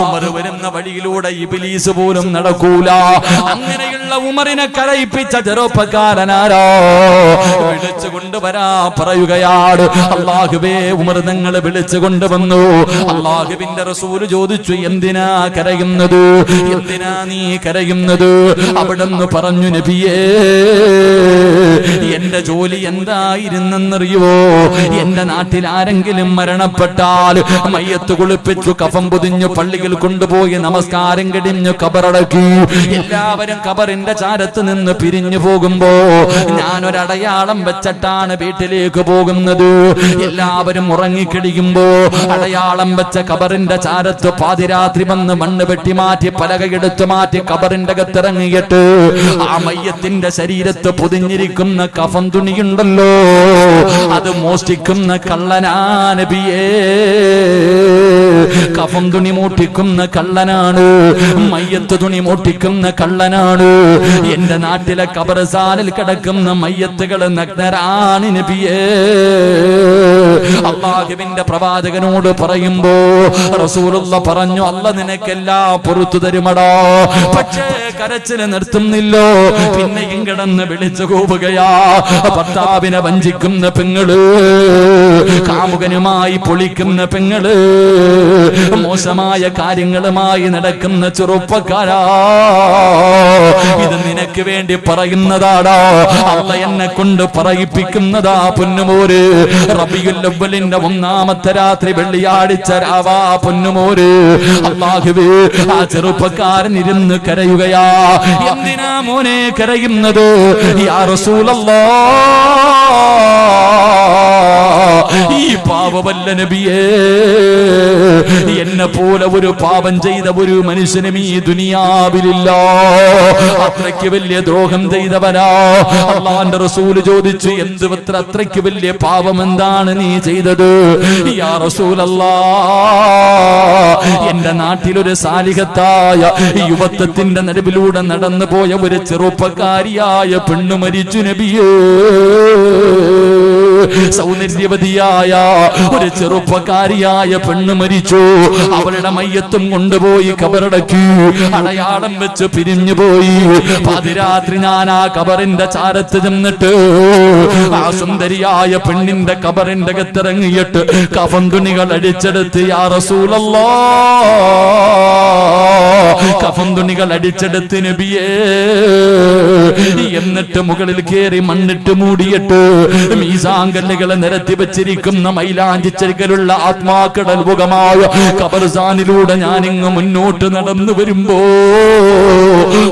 ഉമർ വരുന്ന വഴിയിലൂടെ ഇബ്ലീസ് പോലും നടക്കൂല. അങ്ങനെയുള്ള ഉമറിനെ കരയിപ്പിച്ച ചെറുപ്പക്കാരനാരാ? വിളിച്ചു കൊണ്ടുവരാ പറയുകയാണ്. അല്ലാഹുവേ, ഉമർ തങ്ങളെ വിളിച്ചു കൊണ്ടുവന്നു. അല്ലാഹുവിന്റെ റസൂല് ചോദിച്ചു, എന്തിനാ കരയുന്നത്? എന്തിനാ നീ കരയുന്നത്? അവിടെന്ന് പറഞ്ഞു, നബിയേ, എന്റെ ജോലി എന്തായിരുന്നെന്നറിയോ? എന്റെ നാട്ടിൽ ആരെങ്കിലും മരണപ്പെട്ടാൽ മയ്യത്ത് കുളിപ്പിച്ചു കഫം പൊതിഞ്ഞു പള്ളിയിൽ കൊണ്ടുപോയി നമസ്കാരം കഴിഞ്ഞു കബറടക്കി എല്ലാവരും കബറിന്റെ ചാരത്ത് നിന്ന് പിരിഞ്ഞു പോകുമ്പോ ഞാനൊരടയാളം വെച്ചിട്ടാണ് വീട്ടിലേക്ക് പോകുന്നത്. എല്ലാവരും ഉറങ്ങിക്കിടിയുമ്പോ അടയാളം വെച്ച കബറിന്റെ ചാരത്ത് പാതിരാത്രി വന്ന് മണ്ണ് വെട്ടി മാറ്റി പലകയെടുത്ത് മാറ്റി കബറിന്റെ അകത്തിറങ്ങിയിട്ട് ആ മയ്യത്തിന്റെ ശരീരത്ത് പൊതിഞ്ഞിരിക്കുന്ന കഫൻ തുണിയുണ്ടല്ലോ, അത് മോഷ്ടിക്കുന്ന കള്ളനാ നബിയേ. കഫൻ തുണി മോഷ്ടിക്കുന്ന കള്ളനാണ്, മയ്യത്ത് തുണി മോഷ്ടിക്കുന്ന കള്ളനാണ്. എന്റെ നാട്ടിലെ ഖബർസ്ഥാനിൽ കിടക്കുന്ന മയ്യത്തുകൾ നഗ്നരാണ് നബിയേ. അല്ലാഹുവിന്റെ പ്രവാചകനോട് പറയുമ്പോ റസൂലുള്ളാഹി പറഞ്ഞു, അല്ല നിനക്കെല്ലാം പുറത്തു തരുമടാ. പക്ഷേ കരച്ചില് നിർത്തുന്നില്ലോ, പിന്നെയും കിടന്ന് വിളിച്ചു കൂവുകയാ. ഭർത്താവിനെ വഞ്ചിക്കുന്ന പെങ്ങള്, കാമുകനുമായി പൊളിക്കുന്ന പെങ്ങള്, മോശമായ കാര്യങ്ങളുമായി നടക്കുന്ന ചെറുപ്പക്കാരാ, ഇത് നിനക്ക് വേണ്ടി പറയുന്നതാടാ. അല്ല എന്നെ കൊണ്ട് പറയിപ്പിക്കുന്നതാ പൊന്നുമോര്. റബീഉൽ അവ്വലിന്റെ 1ാമത്തെ രാത്രി വെള്ളിയാഴ്ച രാവാ പൊന്നുമോര്. അല്ലാഹുവേ, ആ ചെറുപ്പക്കാരൻ ഇരുന്ന് കരയുകയാ. എന്തിനാ മോനെ കരയുന്നത്? യാ റസൂലല്ലാഹ്, ഈ പാവമല്ല നബിയേ, എന്നെ പോലെ ഒരു പാപം ചെയ്ത ഒരു മനുഷ്യനും ഈ ദുനിയാവിലില്ല. അത്രയ്ക്ക് വലിയ ദ്രോഹം ചെയ്തവനാ. അല്ലാഹുവിന്റെ റസൂൽ ചോദിച്ചു, എന്ത് അത്രയ്ക്ക് വലിയ പാപം എന്താണ് നീ ചെയ്തത്? യാ റസൂലല്ലാഹ്, എന്റെ നാട്ടിലൊരു സാലിഹത്തായ യുവത്വത്തിന്റെ നടുവിലൂടെ നടന്നു പോയ ഒരു ചെറുപ്പക്കാരിയായ പെണ്ണു മരിച്ചു നബിയേ. സൗന്ദര്യവതിയായ ഒരു ചെറുപ്പക്കാരിയായ പെണ്ണ് മരിച്ചു. അവളുടെ മയ്യത്തും കൊണ്ടുപോയി കബറടക്കി അടയാളം വെച്ച് പിരിഞ്ഞു പോയി. പാതിരാത്രി ഞാൻ ആ കബറിന്റെ ചാരത്ത് ചെന്നിട്ട് ആ സുന്ദരിയായ പെണ്ണിന്റെ കബറിന്റെ അകത്തിറങ്ങിയിട്ട് കഫൻ തുണികൾ അടിച്ചെടുത്ത് യാ റസൂലല്ലാഹ്, കഫൻ തുണികൾ അടിച്ചെടുത്ത് നബിയേ. എന്നിട്ട് മുകളിൽ കയറി മണ്ണിട്ട് മൂടിയിട്ട് മീസാങ്കല്ലുകളെ നിരത്തി വെച്ചിരിക്കുന്ന മൈലാഞ്ചിച്ചരികലുള്ള ആത്മാക്കളുടെ മുഖമായ ഖബർസ്ഥാനിലൂടെ ഞാനിങ്ങ് മുന്നോട്ട് നടന്നു വരുമ്പോ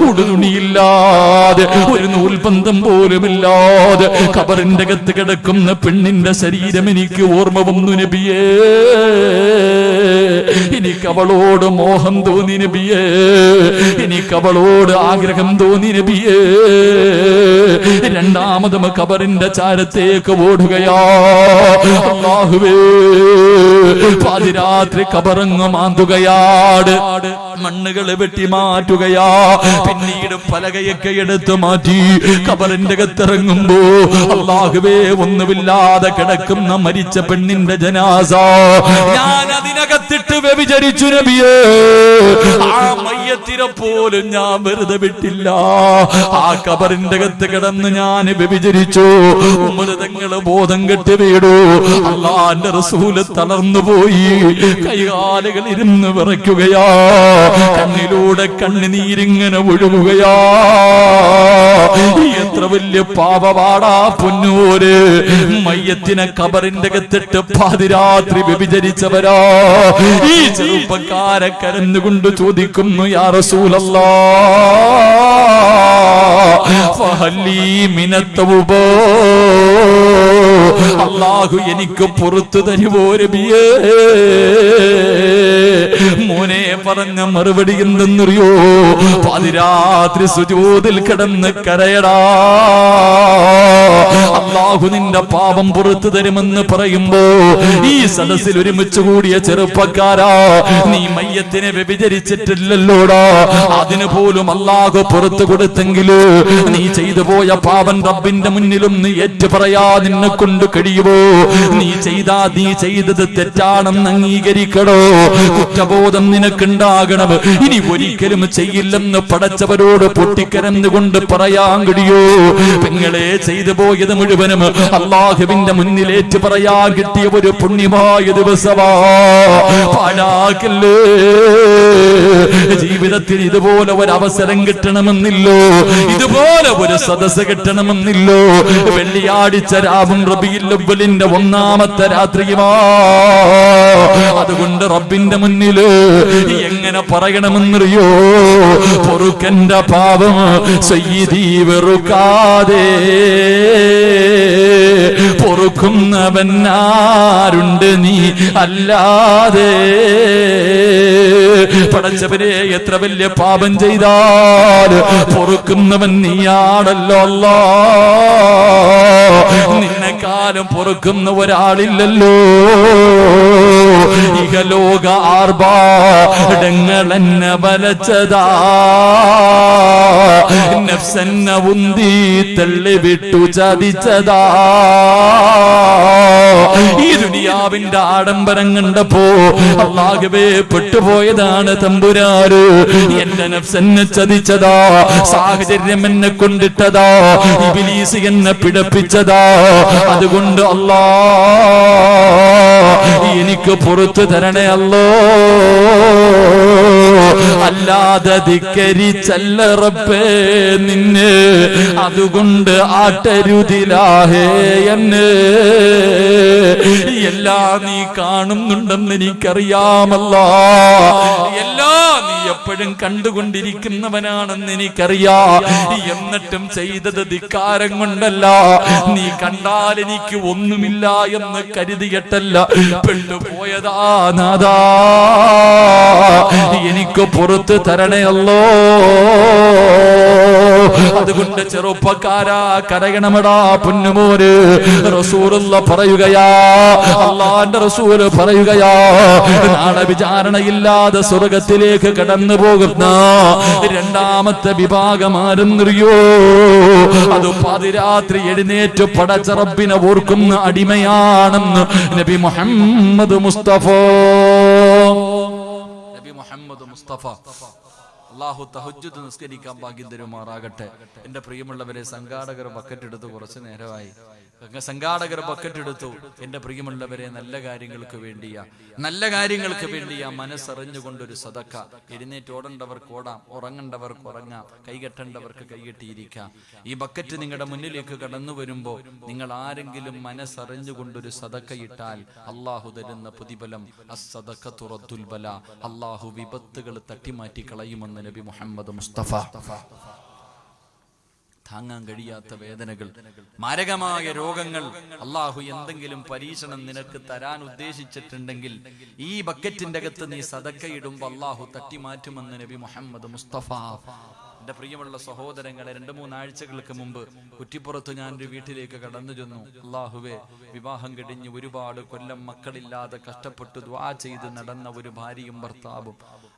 ഉടുതുണിയില്ലാതെ ഒരു നൂൽബന്ധം പോലുമില്ലാതെ ഖബറിന്റെ അകത്ത് കിടക്കുന്ന പെണ്ണിന്റെ ശരീരം എനിക്ക് ഓർമ്മ വന്നു നബിയേ. എനിക്ക് അവളോട് മോഹം തോന്നി നബിയേ, എനിക്ക് അവളോട് ആഗ്രഹം തോന്നി നബിയേ. രണ്ടാമതും ഖബറിന്റെ ചാരത്തേക്ക് ഓടുകയാ. അല്ലാഹുവേ, പാതിരാത്രി ഖബറങ്ങ് മാന്തുകയാണ്, മണ്ണുകൾ വെട്ടി മാറ്റുകയാ. പിന്നീട് പലകയൊക്കെ എടുത്ത് മാറ്റി ഖബറിന്റെ അകത്തിറങ്ങുമ്പോ അല്ലാഹുവേ, ഒന്നുമില്ലാതെ കിടക്കുന്ന മരിച്ച പെണ്ണിന്റെ ജനാസ ഞാൻ അതിനകത്തിട്ട് വ്യഭിചരിച്ചു നബിയേ. ആ മയ്യത്തിനെ പോലും ഞാൻ വെറുതെ വിട്ടില്ല. ആ ഖബറിന്റെ അകത്ത് കിടന്ന് ഞാൻ വ്യഭിചരിച്ചു. ഉമർ തങ്ങൾ ബോധം കെട്ട് വീണു. അല്ലാഹുവിന്റെ റസൂല് തളർന്നു പോയി. കൈകാലുകൾ ഇരുന്ന് വിറയ്ക്കുകയാ. കണ്ണിലൂടെ കണ്ണുനീരിങ്ങനെ ഒഴുകുകയാ. എത്ര വലിയ പാപപാടാ പൊന്നൂര്. മയ്യത്തിനെ ഖബറിന്റെ അകത്തിട്ട് പാതിരാത്രി വ്യഭിചരിച്ചവരാ. ഈ ചെറുപ്പക്കാരെ കരഞ്ഞുകൊണ്ട് ചോദിക്കുന്നു, യാ റസൂലല്ലാഹ് ഫഹല്ലി മിനത്തൗബ, അല്ലാഹു എനിക്ക് പുറത്തു തരുവോ നബിയേ? മോനെ പറഞ്ഞ മറുപടി എന്തെന്നറിയോ? പാതിരാത്രി സുജൂദിൽ കിടന്ന് കരയടാ. അല്ലാഹു നിന്റെ പാപം പുറത്തു തരുമെന്ന് പറയുമ്പോ ഈ സദസ്സിൽ ഒരുമിച്ച് കൂടിയ ചെറുപ്പക്കാരാ, നീ മയ്യത്തിനെ വ്യഭിചരിച്ചിട്ടില്ലല്ലോടാ. അതിന് പോലും അല്ലാഹു പുറത്തു കൊടുത്തെങ്കില് നീ ചെയ്തു പോയ പാപം റബ്ബിന്റെ മുന്നിലും നീ ഏറ്റു പറയാ നിന്നെ കൊണ്ട് കഴിയുമോ? നീ ചെയ്തത് തെറ്റാണെന്ന് അംഗീകരിക്കണോ? കുറ്റബോധം നിനക്കുണ്ടാകണം. ഇനി ഒരിക്കലും ചെയ്യില്ലെന്ന് പടച്ചവരോട് പൊട്ടിക്കരന്നുകൊണ്ട് പറയാൻ കഴിയോ? പെങ്ങളെ, ചെയ്തു പോയത് മുഴുവനും അല്ലാഹുവിന്റെ മുന്നിലേറ്റ് പറയാൻ കിട്ടിയ ഒരു പുണ്യമായ ദിവസമാ. പാഴാക്കല്ലേ. ജീവിതത്തിൽ ഇതുപോലെ ഒരു അവസരം കിട്ടണമെന്നില്ലോ, ഇതുപോലെ ഒരു സദസ്സ് കിട്ടണമെന്നില്ലോ. വെള്ളിയാഴ്ച രാവും റബീഉൽ അവ്വലിന്റെ 1ാമത്തെ രാത്രിയുമാ. അതുകൊണ്ട് റബ്ബിന്റെ മുന്നില് എങ്ങനെ പറയണമെന്നറിയോ? പൊറുക്കന്റെ പാപം സയ്യിദി വെറുക്കാതെ പൊറുക്കുന്നവൻ ആരുണ്ട് നീ അല്ലാതെ. പടച്ചവനെ, എത്ര വലിയ പാപം ചെയ്താൽ പൊറുക്കുന്നവൻ നീയാണല്ലോ അല്ലാഹ്. നിന്നെക്കാലം പൊറുക്കുന്ന ഒരാളില്ലല്ലോ. ഇഹലോക ആർഭാടങ്ങളെന്നെ വലച്ചതാ, നഫ്സെന്നെ ഉന്തി തള്ളിവിട്ടു ചതിച്ചതാ. ഈ ദുനിയാവിന്റെ ആഡംബരം കണ്ടപ്പോ അല്ലാഹുവേ പെട്ടുപോയതാണ് തമ്പുരാന്. എന്റെ നഫ്സെന്നെ ചതിച്ചതാ, സാഹചര്യം എന്നെ കൊണ്ടിട്ടതാ, ഇബ്ലീസ് എന്നെ പിടപ്പിച്ചതാ. അതുകൊണ്ട് അല്ലാഹ് എനിക്ക് പുറത്തു തരണേ അല്ലോ. അല്ലാതെ ധിക്കരിച്ചല്ല റബ്ബേ നിന്നെ, അതുകൊണ്ട് ആട്ടരുതിലാഹേ എന്നെ. എല്ലാം നീ കാണുന്നുണ്ടെന്ന് എനിക്കറിയാമല്ലോ. എല്ലാം നീ എപ്പോഴും കണ്ടുകൊണ്ടിരിക്കുന്നവനാണെന്ന് എനിക്കറിയാം. എന്നിട്ടും ചെയ്തത് ധിക്കാരം കൊണ്ടല്ല, നീ കണ്ടാൽ എനിക്ക് ഒന്നുമില്ല എന്ന് കരുതിയിട്ടല്ല. പെട്ടുപോയതാ നാദാ, എനിക്ക് പുറത്ത് തരണേ അല്ലോ. അതുകൊണ്ട് ചെറുപ്പക്കാരാ കരയണമടാ പൊന്നുമോര്. റസൂലുള്ള പറയുകയാ, അല്ലാഹുവിന്റെ റസൂല് പറയുകയാ, നാളെ വിചാരണയില്ലാതെ സ്വർഗത്തിലേക്ക് കടന്നു പോകുന്ന 2ാമത്തെ വിഭാഗം ആരെന്നറിയോ? അത് പാതിരാത്രി എഴുന്നേറ്റ് പടച്ച റബ്ബിനെ ഓർക്കുന്ന അടിമയാണെന്ന് നബി മുഹമ്മദ് മുസ്തഫ. നബി മുഹമ്മദ് മുസ്തഫ. അല്ലാഹു തഹജ്ജുദ് നിസ്കരിക്കാൻ ഭാഗ്യം തരുമാറാകട്ടെ. എന്റെ പ്രിയമുള്ളവരെ, സംഘാടകർ ബക്കറ്റ് എടുത്തു. കുറച്ചു നേരമായി സംഘാടകർ ബക്കറ്റ് എടുത്തു. എന്റെ പ്രിയമുള്ളവരെ, നല്ല കാര്യങ്ങൾക്ക് വേണ്ടിയാ മനസ്സറിഞ്ഞുകൊണ്ടൊരു സദക്ക. എഴുന്നേറ്റ് ഓടേണ്ടവർക്ക് ഓടാം, ഉറങ്ങേണ്ടവർക്ക് ഉറങ്ങാം, കൈകെട്ടേണ്ടവർക്ക് കൈകെട്ടിയിരിക്കാം. ഈ ബക്കറ്റ് നിങ്ങളുടെ മുന്നിലേക്ക് കടന്നു വരുമ്പോ നിങ്ങൾ ആരെങ്കിലും മനസ്സറിഞ്ഞുകൊണ്ടൊരു സദക്ക ഇട്ടാൽ അല്ലാഹു തരുന്ന പ്രതിഫലം അസ്സദഖത്തു റദ്ദുൽ ബലാ, അല്ലാഹു വിപത്തുകൾ തട്ടിമാറ്റി കളയുമെന്ന് നബി മുഹമ്മദ് മുസ്തഫ. താങ്ങാൻ കഴിയാത്ത വേദനകൾ, മാരകമായ രോഗങ്ങൾ, അല്ലാഹു എന്തെങ്കിലും പരീക്ഷണം നിനക്ക് തരാൻ ഉദ്ദേശിച്ചിട്ടുണ്ടെങ്കിൽ ഈ ബക്കറ്റിന്റെ അകത്ത് നീ സദക്കയിടുമ്പോൾ അല്ലാഹു തട്ടിമാറ്റുമെന്ന് നബി മുഹമ്മദ് മുസ്തഫ. എന്റെ പ്രിയമുള്ള സഹോദരങ്ങളെ, 2-3 ആഴ്ചകൾക്ക് മുമ്പ് കുറ്റിപ്പുറത്ത് ഞാനൊരു വീട്ടിലേക്ക് കടന്നു ചെന്നു. അല്ലാഹുവേ, വിവാഹം കഴിഞ്ഞ് ഒരുപാട് കൊല്ലം മക്കളില്ലാതെ കഷ്ടപ്പെട്ട് ദുആ ചെയ്ത് നടന്ന ഒരു ഭാര്യയും ഭർത്താവും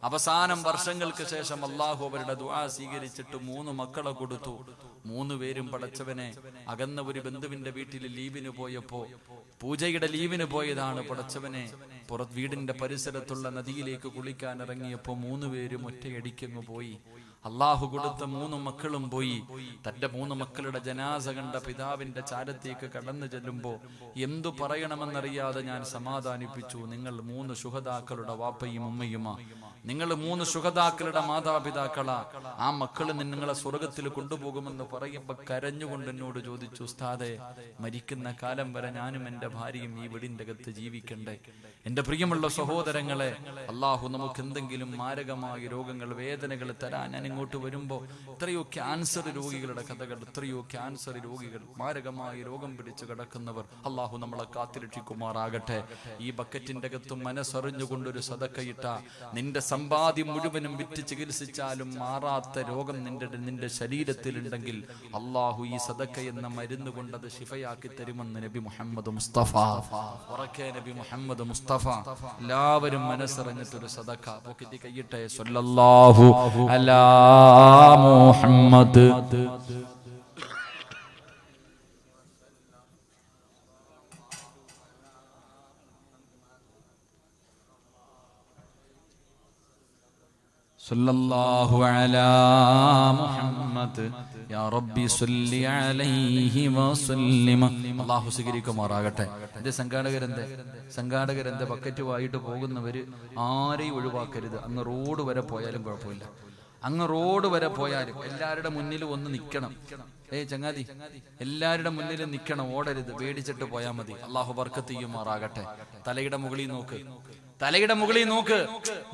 അവസാനം വർഷങ്ങൾക്ക് ശേഷം അല്ലാഹു അവരുടെ ദുആ സ്വീകരിച്ചിട്ട് 3 മക്കളെ കൊടുത്തു. 3 പേരും പടച്ചവനെ അകന്ന ഒരു ബന്ധുവിന്റെ വീട്ടിൽ ലീവിന് പോയപ്പോ, പൂജയുടെ ലീവിന് പോയതാണ്. പടച്ചവനെ വീടിന്റെ പരിസരത്തുള്ള നദിയിലേക്ക് കുളിക്കാൻ ഇറങ്ങിയപ്പോ 3 പേരും ഒറ്റയടിക്കങ്ങ് പോയി. അള്ളാഹു കൊടുത്ത 3 മക്കളും പോയി. തന്റെ 3 മക്കളുടെ ജനാസ കണ്ട പിതാവിന്റെ ചാരത്തേക്ക് കടന്നു ചെല്ലുമ്പോ എന്തു പറയണമെന്നറിയാതെ ഞാൻ സമാധാനിപ്പിച്ചു. നിങ്ങൾ 3 ശുഹദാക്കളുടെ വാപ്പയും ഉമ്മയുമാ, നിങ്ങൾ 3 ശുഹദാക്കളുടെ മാതാപിതാക്കളാ. ആ മക്കൾ നിങ്ങളെ സ്വർഗത്തിൽ കൊണ്ടുപോകുമെന്ന് പറയുമ്പോ കരഞ്ഞുകൊണ്ട് എന്നോട് ചോദിച്ചു, ഉസ്താദേ, മരിക്കുന്ന കാലം വരെ ഞാനും എന്റെ ഭാര്യയും ഈ വീടിന്റെ അകത്ത് ജീവിക്കണ്ടേ? എന്റെ പ്രിയമുള്ള സഹോദരങ്ങളെ, അള്ളാഹു നമുക്ക് എന്തെങ്കിലും മാരകമായ രോഗങ്ങൾ, വേദനകൾ തരാൻ. ഞാൻ ഇങ്ങോട്ട് വരുമ്പോ എത്രയോ ക്യാൻസർ രോഗികളുടെ കഥകൾ, എത്രയോ ക്യാൻസർ രോഗികൾ, മാരകമായ രോഗം പിടിച്ചു കിടക്കുന്നവർ. അള്ളാഹു നമ്മളെ കാത്തിരക്ഷിക്കുമാറാകട്ടെ. ഈ ബക്കറ്റിന്റെ അകത്തും മനസ്സറിഞ്ഞുകൊണ്ടൊരു സദക്കയിട്ട, നിന്റെ സമ്പാദ്യം മുഴുവനും വിറ്റ് ചികിത്സിച്ചാലും മാറാത്ത രോഗം നിന്റെ ശരീരത്തിലുണ്ടെങ്കിൽ അള്ളാഹു ഈ സദക്ക എന്ന മരുന്ന് കൊണ്ട് അത് ശിഫയാക്കി തരുമെന്ന് നബി മുഹമ്മദ് മുസ്തഫ. ഉറക്കെ നബി മുഹമ്മദ് മുസ്തഫ. എല്ലാവരും മനസ്സറിഞ്ഞിട്ടൊരു സദക്ക പോക്കറ്റി കയ്യിട്ടെ. സ്വല്ലല്ലാഹു അലാ മുഹമ്മദ്. സല്ലല്ലാഹു അലാ മുഹമ്മദ് യാ റബ്ബി സല്ലി അലൈഹി വസല്ലിം. അല്ലാഹു സ്വീകരിക്കുമാറാകട്ടെ. ഇത് സംഘാടകരെന്ത് ബക്കറ്റുമായിട്ട് പോകുന്നവര് ആരെയും ഒഴിവാക്കരുത്. അങ്ങ് റോഡ് വരെ പോയാലും കുഴപ്പമില്ല. അങ്ങ് റോഡ് വരെ പോയാലും എല്ലാവരുടെ മുന്നിലും ഒന്ന് നിൽക്കണം. ചങ്ങാതി, എല്ലാവരുടെ മുന്നിലും നിൽക്കണം, ഓടരുത്. പേടിച്ചിട്ട് പോയാൽ മതി. അള്ളാഹു ബർക്കത്ത് ചെയ്യുമാറാകട്ടെ. തലയുടെ മുകളിൽ നോക്ക്, തലയുടെ മുകളിൽ നോക്ക്,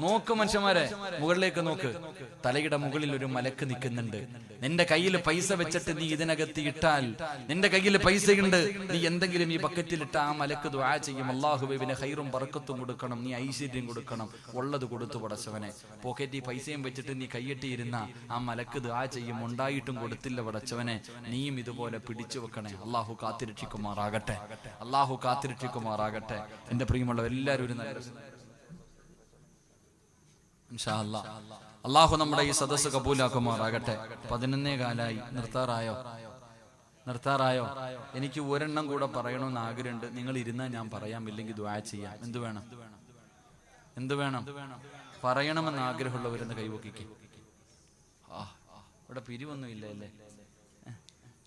നോക്ക് മനുഷ്യന്മാരെ, മുകളിലേക്ക് നോക്ക്. തലയുടെ മുകളിൽ ഒരു മലക്ക് നിൽക്കുന്നുണ്ട്. നിന്റെ കയ്യിൽ പൈസ വെച്ചിട്ട് നീ ഇതിനകത്ത് ഇട്ടാൽ, നിന്റെ കയ്യിൽ പൈസയുണ്ട്, നീ എന്തെങ്കിലും ഈ ബക്കറ്റിൽ ഇട്ട ആ മലക്ക് ദുആ ചെയ്യും. അല്ലാഹുവേ ഖൈറും ബർക്കത്തും കൊടുക്കണം, നീ ഐശ്വര്യം കൊടുക്കണം, ഉള്ളത് കൊടുത്തു പടച്ചവനെ. പോക്കറ്റിൽ പൈസയും വെച്ചിട്ട് നീ കൈയ്യെട്ടിയിരുന്ന ആ മലക്ക് ദുആ ചെയ്യും. ഉണ്ടായിട്ടും കൊടുത്തില്ല പടച്ചവനെ, നീയും ഇതുപോലെ പിടിച്ചു വെക്കണേ. അള്ളാഹു കാത്തിരക്ഷിക്കുമാറാകട്ടെ. അള്ളാഹു കാത്തിരക്ഷിക്കുമാറാകട്ടെ. എന്റെ പ്രിയമുള്ള എല്ലാവരും ഒരു നല്ല ഇൻഷാ അല്ലാഹ് അള്ളാഹു നമ്മുടെ ഈ സദസ്സ് കബൂലാക്കുമാറാകട്ടെ. 11 കാലായി. നിർത്താറായോ? എനിക്ക് ഒരെണ്ണം കൂടെ പറയണമെന്ന് ആഗ്രഹമുണ്ട്. നിങ്ങൾ ഇരുന്നാൽ ഞാൻ പറയാം, ഇല്ലെങ്കിൽ ദുആ ചെയ്യാം. എന്ത് വേണം പറയണമെന്ന് ആഗ്രഹമുള്ളവരെന്ന് കൈവക്കിക്ക്. ഇവിടെ പിരിവൊന്നും ഇല്ല അല്ലേ?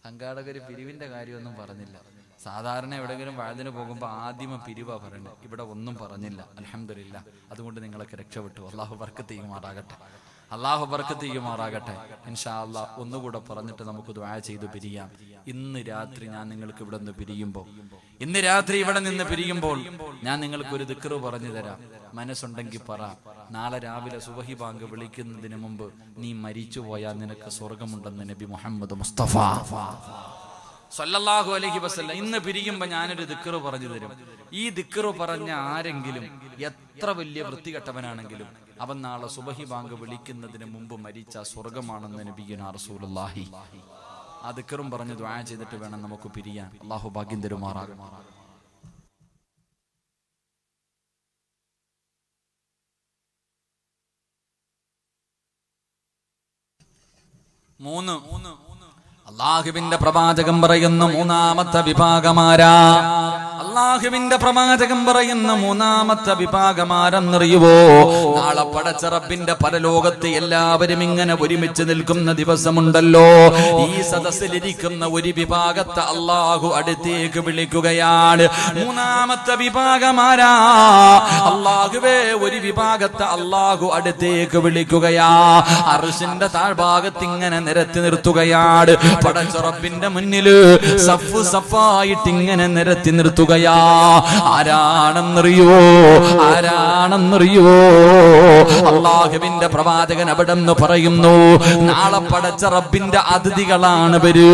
സംഘാടകര് പിരിവിന്റെ കാര്യമൊന്നും പറഞ്ഞില്ല. സാധാരണ എവിടെയെങ്കിലും വഅദിന് പോകുമ്പോൾ ആദ്യമേ പിരിവാ പറയണേ. ഇവിടെ ഒന്നും പറഞ്ഞില്ല. അൽഹംദുലില്ലാഹ്. അതുകൊണ്ട് നിങ്ങളൊക്കെ രക്ഷപ്പെട്ടു. അള്ളാഹു ബർക്കത്ത് ചെയ്യുമാറാകട്ടെ. അള്ളാഹു ബർക്കത്ത് ചെയ്യുമാറാകട്ടെ. ഇൻഷാ അല്ലാഹ് ഒന്നുകൂടെ പറഞ്ഞിട്ട് നമുക്ക് ദുആ ചെയ്ത് പിരിയാം. ഇന്ന് രാത്രി ഞാൻ നിങ്ങൾക്ക് ഇവിടെ നിന്ന് പിരിയുമ്പോൾ ഞാൻ നിങ്ങൾക്കൊരു ദിക്ർ പറഞ്ഞു തരാം. മനസ്സുണ്ടെങ്കിൽ പറ. നാളെ രാവിലെ സുബഹി ബാങ്ക് വിളിക്കുന്നതിന് മുമ്പ് നീ മരിച്ചു പോയാൽ നിനക്ക് സ്വർഗമുണ്ടെന്ന് നബി മുഹമ്മദ് മുസ്തഫ സല്ലല്ലാഹു അലൈഹി വസല്ലം. ഇന്ന് പിരിയുമ്പോ ഞാനൊരു ദിക്ർ പറഞ്ഞു തരും. ഈ ദിക്ർ പറഞ്ഞ ആരെങ്കിലും എത്ര വലിയ വൃത്തികെട്ടവനാണെങ്കിലും അവൻ നാളെ സുബഹി ബാങ്ക് വിളിക്കുന്നതിന് മുമ്പ് മരിച്ച സ്വർഗമാണെന്ന് നബിയുനാ റസൂലുള്ളാഹി. ആ ദിക്റും പറഞ്ഞ് ദുആ ചെയ്തിട്ട് വേണം നമുക്ക് പിരിയാൻ. അല്ലാഹു ഭാഗ്യം തരുമാറാകട്ടെ. അള്ളാഹുവിന്റെ പ്രവാചകൻ പറയുന്ന മൂന്നാമത്തെ വിഭാഗമാരാ. അള്ളാഹുവിന്റെ പ്രവാചകൻ പറയുന്ന മൂന്നാമത്തെ വിഭാഗമാരെന്നറിയുവോ? നാളെ പടച്ച റബ്ബിന്റെ പരലോകത്ത് എല്ലാവരും ഇങ്ങനെ ഒരുമിച്ച് നിൽക്കുന്ന ദിവസമുണ്ടല്ലോ. ഈ സദസ്സിലിരിക്കുന്ന ഒരു വിഭാഗത്തെ അള്ളാഹു അടുത്തേക്ക് വിളിക്കുകയാണ്. മൂന്നാമത്തെ വിഭാഗമാരാ. അള്ളാഹുവേ, ഒരു വിഭാഗത്തെ അള്ളാഹു അടുത്തേക്ക് വിളിക്കുകയാ. അർശിന്റെ താഴ്ഭാഗത്ത് ഇങ്ങനെ നിരത്തി നിർത്തുകയാണ്. പടച്ച റബ്ബിന്റെ മുന്നില് സഫ് സഫായിട്ട് ഇങ്ങനെ നിരത്തി നിർത്തുകയാ. ആരാണെന്നറിയോ? അള്ളാഹുവിന്റെ പ്രവാചകൻ അവിടെ നിന്ന് പറയുന്നു, നാളെ പടച്ച റബ്ബിന്റെ അതിഥികളാണവര്,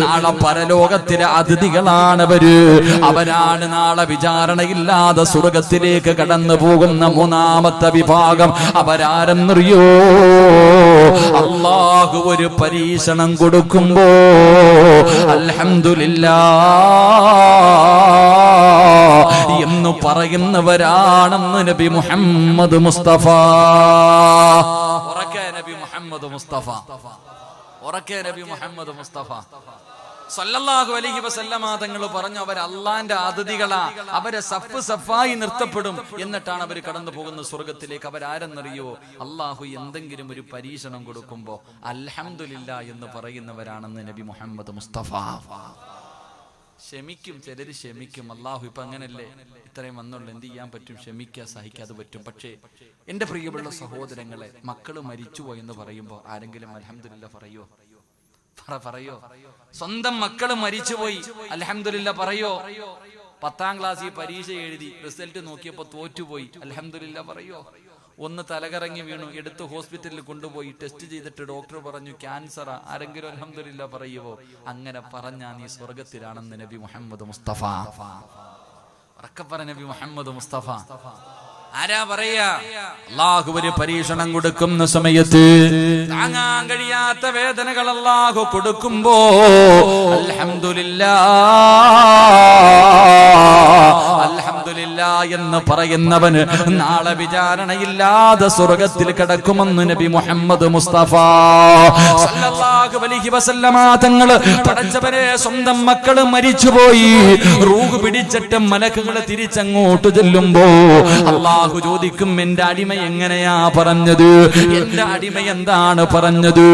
നാളെ പരലോകത്തിലെ അതിഥികളാണവര്. അവരാണ് നാളെ വിചാരണയില്ലാതെ സ്വർഗത്തിലേക്ക് കടന്നു പോകുന്ന മൂന്നാമത്തെ വിഭാഗം. അവരാരെന്നറിയോ? അള്ളാഹു ഒരു പരീക്ഷണം കൊടുക്കുമ്പോ അൽഹംദുലില്ലാഹ് എന്ന് പറയുന്നവരാണെന്ന് നബി മുഹമ്മദ് മുസ്തഫ. നബി മുഹമ്മദ് മുസ്തഫ ഉറക്കെ നബി മുഹമ്മദ് മുസ്തഫ സല്ലല്ലാഹു അലൈഹി വസല്ലമ തങ്ങൾ പറഞ്ഞു, അവർ അള്ളാന്റെ അതിഥികളാ, അവരെ സഫ് സഫായി നിർത്തപ്പെടും, എന്നിട്ടാണ് അവർ കടന്നു പോകുന്ന സ്വർഗത്തിലേക്ക്. അവരാരെന്നറിയോ? അള്ളാഹു എന്തെങ്കിലും ഒരു പരീക്ഷണം കൊടുക്കുമ്പോ അൽഹംദുലില്ലാ എന്ന് പറയുന്നവരാണെന്ന് നബി മുഹമ്മദ് മുസ്തഫ. ക്ഷമിക്കും, ചിലര് ക്ഷമിക്കും. അള്ളാഹു ഇപ്പൊ അങ്ങനല്ലേ, ഇത്രയും വന്നുള്ളൂ, എന്ത് ചെയ്യാൻ പറ്റും? ക്ഷമിക്കുക, സഹിക്കാതെ പറ്റും. പക്ഷേ എന്റെ പ്രിയമുള്ള സഹോദരങ്ങളെ, മക്കള് മരിച്ചുപോയി എന്ന് പറയുമ്പോ ആരെങ്കിലും അൽഹംദുലില്ലാ പറയോ? പറയോ? സ്വന്തം മക്കള് മരിച്ചുപോയി അൽഹംദുലില്ലാ പറയോ? 10ാം ക്ലാസ്സിൽ പരീക്ഷ എഴുതി റിസൾട്ട് നോക്കിയപ്പോ തോറ്റുപോയി അൽഹംദുലില്ലാ പറയോ? ഒന്ന് തലകറങ്ങി വീണു, എടുത്ത് ഹോസ്പിറ്റലിൽ കൊണ്ടുപോയി ടെസ്റ്റ് ചെയ്തിട്ട് ഡോക്ടർ പറഞ്ഞു ക്യാൻസറാ, ആരെങ്കിലും അൽഹംദുലില്ലാ പറയുവോ? അങ്ങനെ പറഞ്ഞാ നീ സ്വർഗത്തിലാണെന്ന് നബി മുഹമ്മദ് മുസ്തഫ. ഉറക്കപ്പറ നബി മുഹമ്മദ് മുസ്തഫ. ആരാ പറയാ? അല്ലാഹു ഒരു പരീക്ഷണം കൊടുക്കുന്ന സമയത്ത് താങ്ങാൻ കഴിയാത്ത വേദനകൾ അല്ലാഹു കൊടുക്കുമ്പോ അൽഹംദുലില്ലാ അൽഹംദുലില്ലാ എന്ന് പറയുന്നവന് നാളെ വിചാരണയില്ലാതെ സ്വർഗത്തിൽ കിടക്കുമെന്ന് നബി മുഹമ്മദ് മുസ്തഫ സല്ലല്ലാഹു അലൈഹി വസല്ലമ തങ്ങൾ. പടച്ചവരെ, സ്വന്തം മക്കള് മരിച്ചുപോയി, റൂഹ് പിടിച്ചിട്ട് മലക്കുകൾ തിരിച്ചങ്ങോട്ട് ചെല്ലുമ്പോ അല്ലാഹു ചോദിക്കും, എന്റെ അടിമ എങ്ങനെയാ പറഞ്ഞത്? എന്റെ അടിമ എന്താണ് പറഞ്ഞത്?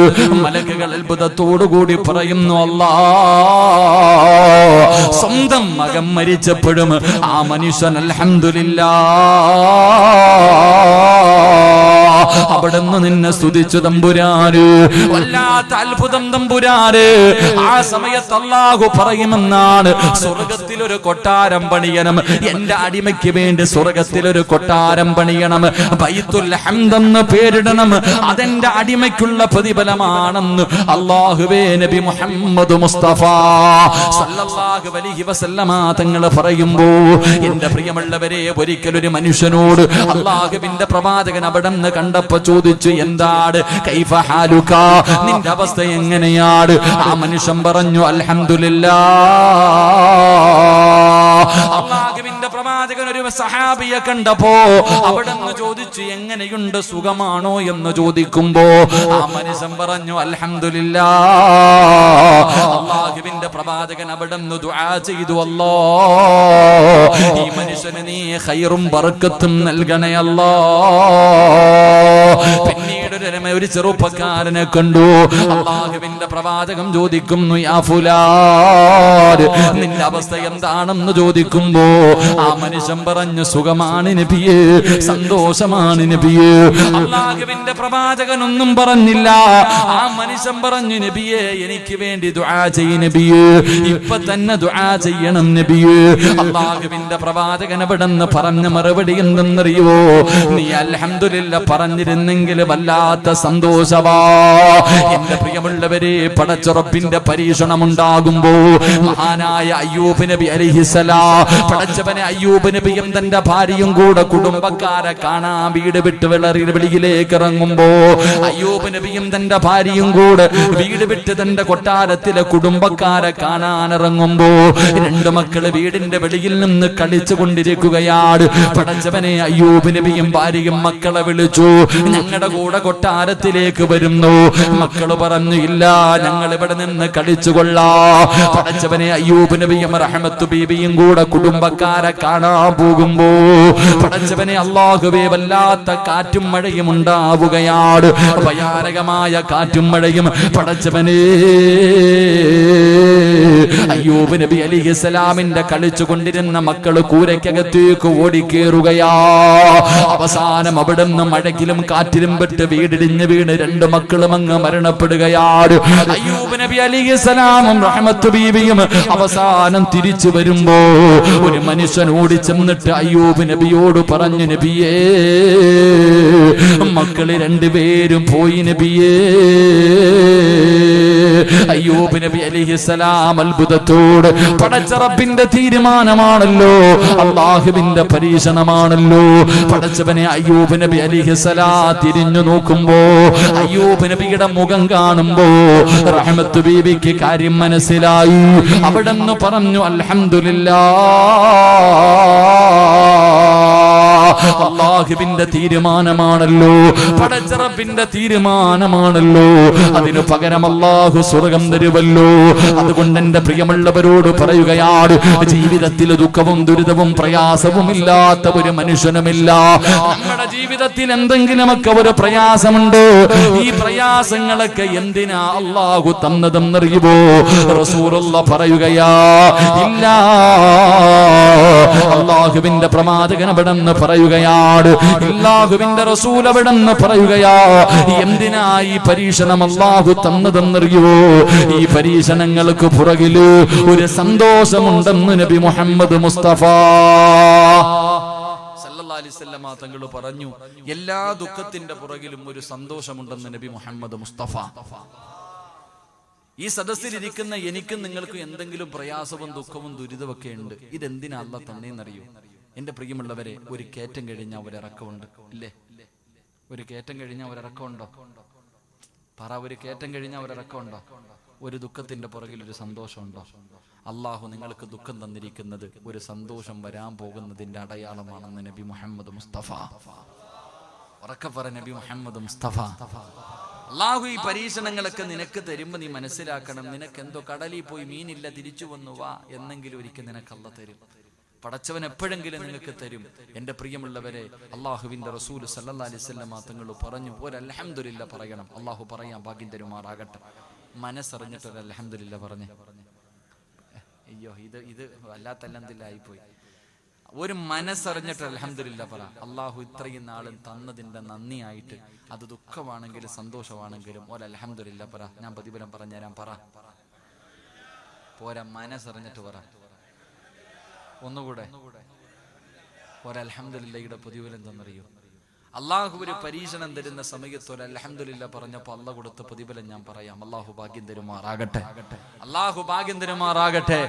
മലക്കുകൾ അത്ഭുതത്തോടുകൂടി പറയുന്നു, അല്ലാഹ് സ്വന്തം മകൻ മരിച്ചപ്പോഴും ആ മനുഷ്യൻ അൽഹംദുലില്ലാ അവിടുന്ന് നിന്നെ സ്തുതിച്ചു തമ്പുരാന്. വല്ലാത്ത അത്ഭുതം തമ്പുരാന്. ആ സമയത്ത് അല്ലാഹു പറയുമെന്നാണ്, സ്വർഗത്തിലൊരു കൊട്ടാരം പണിയണം, എന്റെ അടിമയ്ക്ക് വേണ്ടി സ്വർഗത്തിലൊരു കൊട്ടാരം പണിയണം, ബൈത്തുൽ ഹംദ് എന്ന് പേരിടണം, അതെന്റെ അടിമയ്ക്കുള്ള പ്രതിഫലമാണെന്ന് അല്ലാഹുവേ നബി മുഹമ്മദ് മുസ്തഫ സല്ലല്ലാഹു അലൈഹി വസല്ലമ തങ്ങൾ പറയുമ്പോ, എന്റെ പ്രിയമുള്ളവരെ, ഒരിക്കലൊരു മനുഷ്യനോട് അല്ലാഹുവിന്റെ പ്രവാചകൻ അവിടെ നിന്ന് കണ്ടപ്പോ ചോദിച്ചു, എന്താണ് കൈഫ ഹാലുക, നിന്റെ അവസ്ഥ എങ്ങനെയാണ്? ആ മനുഷ്യൻ പറഞ്ഞു, അൽഹംദുലില്ലാ. അല്ലാഹുവിന്റെ പ്രവാചകൻ ഒരു സഹാബിയെ കണ്ടപ്പോ അവിടെ നിന്ന് ചോദിച്ചു, എങ്ങനെയുണ്ട്, സുഖമാണോ എന്ന് ചോദിക്കുമ്പോ ആ മനുഷ്യൻ പറഞ്ഞു, അൽഹംദുലില്ലാ. അല്ലാഹുവിന്റെ പ്രവാചകൻ അവിടെ നിന്ന് ദുആ ചെയ്തു, അല്ലാഹ് ഈ മനുഷ്യന് നീ ഖൈറും ബർക്കത്തും നൽകണേ അല്ലാഹ്. പിന്നീട് ഒരു ചെറുപ്പക്കാരനെ കണ്ടു. അല്ലാഹുവിന്റെ പ്രവാചകൻ ചോദിക്കുന്നു, യാ ഫുലാൻ, നിന്റെ അവസ്ഥ എന്താണെന്ന് ചോദിക്കുമ്പോ ആ മനുഷ്യൻ പറഞ്ഞു, സുഖമാണ് നബിയേ, സന്തോഷമാണ് നബിയേ. അല്ലാഹുവിന്റെ പ്രവാചകൻ ഒന്നും പറഞ്ഞില്ല. ആ മനുഷ്യൻ പറഞ്ഞു, നബിയേ, എനിക്ക് വേണ്ടി ദുആ ചെയ്യ് നബിയേ, ഇപ്പൊ തന്നെ ദുആ ചെയ്യണം നബിയേ. അല്ലാഹുവിന്റെ പ്രവാചകൻ അവിടെന്ന് പറഞ്ഞ മറുപടി എന്തെന്നറിയോ? നീ അൽഹംദുലില്ലാ പറഞ്ഞിരുന്നെങ്കിൽ വല്ലാത്ത സന്തോഷവാ. എന്റെ പ്രിയമുള്ളവരെ, പടച്ചുറപ്പിന്റെ പരീക്ഷണം ഉണ്ടാകുമ്പോ മഹാനായ അയ്യൂബ് നബി അലൈഹിസ്സലാം, പടച്ചവനെ അയ്യൂബ് നബിയും തന്റെ ഭാര്യയും കൂടെ കുടുംബക്കാരെ കാണാൻ വീട് വിട്ട് വെളിയിലേക്ക് ഇറങ്ങുമ്പോ, അയ്യൂബ് നബിയും തന്റെ ഭാര്യയും കൂടെ വീട് വിട്ട് തന്റെ കൊട്ടാരത്തിലെ കുടുംബക്കാരെ കാണാൻ ഇറങ്ങുമ്പോ രണ്ടു മക്കള് വീടിന്റെ വെളിയിൽ നിന്ന് കളിച്ചു കൊണ്ടിരിക്കുകയാണ്. പടച്ചവനെ, അയ്യൂബ് നബിയും ഭാര്യയും മക്കളെ വിളിച്ചു, ഞങ്ങളുടെ കൂടെ കൊട്ടാരത്തിലേക്ക് വരുന്നു. മക്കള് പറഞ്ഞു, ഇല്ല, ഞങ്ങൾ ഇവിടെ നിന്ന് കളിച്ചു കൊള്ളാ. പടച്ചവനെ, അയ്യൂബ് നബിയും റഹ്മത്ത് ബീബിയും കൂടെ കുടുംബക്കാരെ കാണാൻ പോകുമ്പോ പടച്ചവനെ, അല്ലാഹുവേ, വല്ലാത്ത കാറ്റും മഴയും ഉണ്ടാവുകയാണ്, ഭയാനകമായ കാറ്റും മഴയും. പടച്ചവനെ, അയ്യൂബ് നബി അലൈഹിസ്സലാമിന്റെ കളിച്ചു കൊണ്ടിരുന്ന മക്കള് കൂരയ്ക്കകത്തേക്ക് ഓടിക്കേറുകയാ. അവസാനം അവിടുന്ന് മഴക്കിലും കാറ്റിലും പെട്ട് വീടിടിഞ്ഞ് വീണ് രണ്ട് മക്കളും അങ്ങ് മരണപ്പെടുകയാണ്. അയ്യൂബ് നബി അലൈഹിസ്സലാമും റഹ്മത്ത് ബീവിയും അവസാനം തിരിച്ചു വരുമ്പോ ഒരു മനുഷ്യൻ ഓടി ചെന്നിട്ട് അയ്യൂബ് നബിയോട് പറഞ്ഞു, നബിയേ, മക്കള് രണ്ടുപേരും പോയി നബിയേ. അയ്യൂബ് നബി അലൈഹിസ്സലാം അത്ഭുതത്തോട്, പടച്ച റബ്ബിന്റെ തീരുമാനമാണല്ലോ, അല്ലാഹുവിന്റെ പരീക്ഷണമാണല്ലോ. പടച്ചവനെ, അയ്യൂബ് നബി അലൈഹിസ്സലാം തിരിഞ്ഞു നോക്കുമ്പോ അയ്യൂബ് നബിയുടെ മുഖം കാണുമ്പോ റഹ്മത്ത് ബീബിക്ക് കാര്യം മനസ്സിലായി. അവിടെന്ന് പറഞ്ഞു, അൽഹംദുലില്ലാ, അല്ലാഹുവിന്റെ തീരുമാനമാണല്ലോ, പടച്ചറപ്പിന്റെ തീരുമാനമാണല്ലോ. അതിനു പകരം അല്ലാഹു സ്വർഗം തരുമല്ലോ. അതുകൊണ്ട് എന്റെ പ്രിയമുള്ളവരോട് പറയുകയാണ്, ജീവിതത്തിൽ ദുഃഖവും ദുരിതവും പ്രയാസവും ഇല്ലാത്ത ഒരു മനുഷ്യനുമില്ല. നമ്മുടെ ജീവിതത്തിൽ എന്തെങ്കിലുമൊക്കെ ഒരു പ്രയാസമുണ്ട്. ഈ പ്രയാസങ്ങളൊക്കെ എന്തിനാ അല്ലാഹു തന്നതെന്നറിയുമോ? റസൂലുള്ള പറയുകയാ, ഇല്ല. അല്ലാഹുവിന്റെ പ്രവാചകൻ അവിടെന്ന് പറയുകയാണ്, അല്ലാഹുവിന്റെ റസൂൽ അവിടെന്ന് പറയുകയാ, എന്തിനാ ഈ പരീക്ഷണം അല്ലാഹു തന്നതെന്നറിയുമോ? ഈ പരീക്ഷണങ്ങൾക്ക് പുറകില് ഒരു സന്തോഷമുണ്ടെന്ന് നബി മുഹമ്മദ് മുസ്തഫ സല്ലല്ലാഹു അലൈഹി വസല്ലം തങ്ങൾ പറഞ്ഞു. എല്ലാ ദുഃഖത്തിന്റെ പുറകിലും ഒരു സന്തോഷമുണ്ടെന്ന് നബി മുഹമ്മദ് മുസ്തഫ. ഈ സദസ്സിലിരിക്കുന്ന എനിക്കും നിങ്ങൾക്കും എന്തെങ്കിലും പ്രയാസവും ദുഃഖവും ദുരിതമൊക്കെ ഉണ്ട്. ഇതെന്തിനാ അല്ലാഹു തന്നേന്നറിയോ? എന്റെ പ്രിയമുള്ളവരെ, ഒരു കയറ്റം കഴിഞ്ഞാൽ ഒരിറക്കമുണ്ട്, ഇല്ലേ? ഒരു കയറ്റം കഴിഞ്ഞാൽ ഒരിറക്കമുണ്ടോ? പറ, ഒരു കയറ്റം കഴിഞ്ഞാൽ ഒരിറക്കമുണ്ടോ? ഒരു ദുഃഖത്തിന്റെ പുറകിൽ ഒരു സന്തോഷമുണ്ടോ? അള്ളാഹു നിങ്ങൾക്ക് ദുഃഖം തന്നിരിക്കുന്നത് ഒരു സന്തോഷം വരാൻ പോകുന്നതിന്റെ അടയാളമാണെന്ന് നബി മുഹമ്മദ് മുസ്തഫ. ഉറക്കെ പറ, നബി മുഹമ്മദ് മുസ്തഫ. അള്ളാഹു ഈ പരീക്ഷണങ്ങളൊക്കെ നിനക്ക് തരുമ്പോ നീ മനസ്സിലാക്കണം, നിനക്ക് എന്തോ കടലിൽ പോയി മീനില്ല തിരിച്ചു വന്നു വാ എന്നെങ്കിലും ഒരിക്കൽ നിനക്ക് അല്ലാഹു തരും. പടച്ചവൻ എപ്പോഴെങ്കിലും നിങ്ങൾക്ക് തരും. എന്റെ പ്രിയമുള്ളവരെ, അള്ളാഹുവിന്റെ റസൂൽ സല്ലല്ലാഹു അലൈഹി വസല്ലം തങ്ങൾ പറഞ്ഞു, ഒരു അൽഹംദുലില്ലാ പറയണം. അള്ളാഹു പറയാൻ ഭാഗ്യം തരുമാറാകട്ടെ. മനസ്സറിഞ്ഞിട്ട് ഒരു അൽഹംദുലില്ലാ പറഞ്ഞേ. അയ്യോ, ഇത് വല്ലാത്ത അൽഹംദുലില്ലാഹി. ഒരു മനസ്സറിഞ്ഞിട്ട് അൽഹംദുലില്ലാ പറ. അള്ളാഹു ഇത്രയും നാളും തന്നതിന്റെ നന്ദിയായിട്ട്, അത് ദുഃഖമാണെങ്കിലും സന്തോഷമാണെങ്കിലും ഒരു അൽഹംദുലില്ലാ പറ. ഞാൻ പ്രതിഫലം പറഞ്ഞുതരാം, പറ. പോരാ, മനസ്സറിഞ്ഞിട്ട് പറ. ഒന്നുകൂടെ, ഒരു അൽഹംദുലില്ലാഹിയുടെ പ്രതിഫലം എന്തെന്നറിയോ? അള്ളാഹു ഒരു പരീക്ഷണം തരുന്ന സമയത്ത് ഒരു അൽഹംദുലില്ലാ പറഞ്ഞപ്പോ അള്ളാഹു കൊടുത്ത പ്രതിഫലം ഞാൻ പറയാം. അള്ളാഹു ഭാഗ്യം തരുമാറാകട്ടെ. അള്ളാഹു ഭാഗ്യം തരുമാറാകട്ടെ.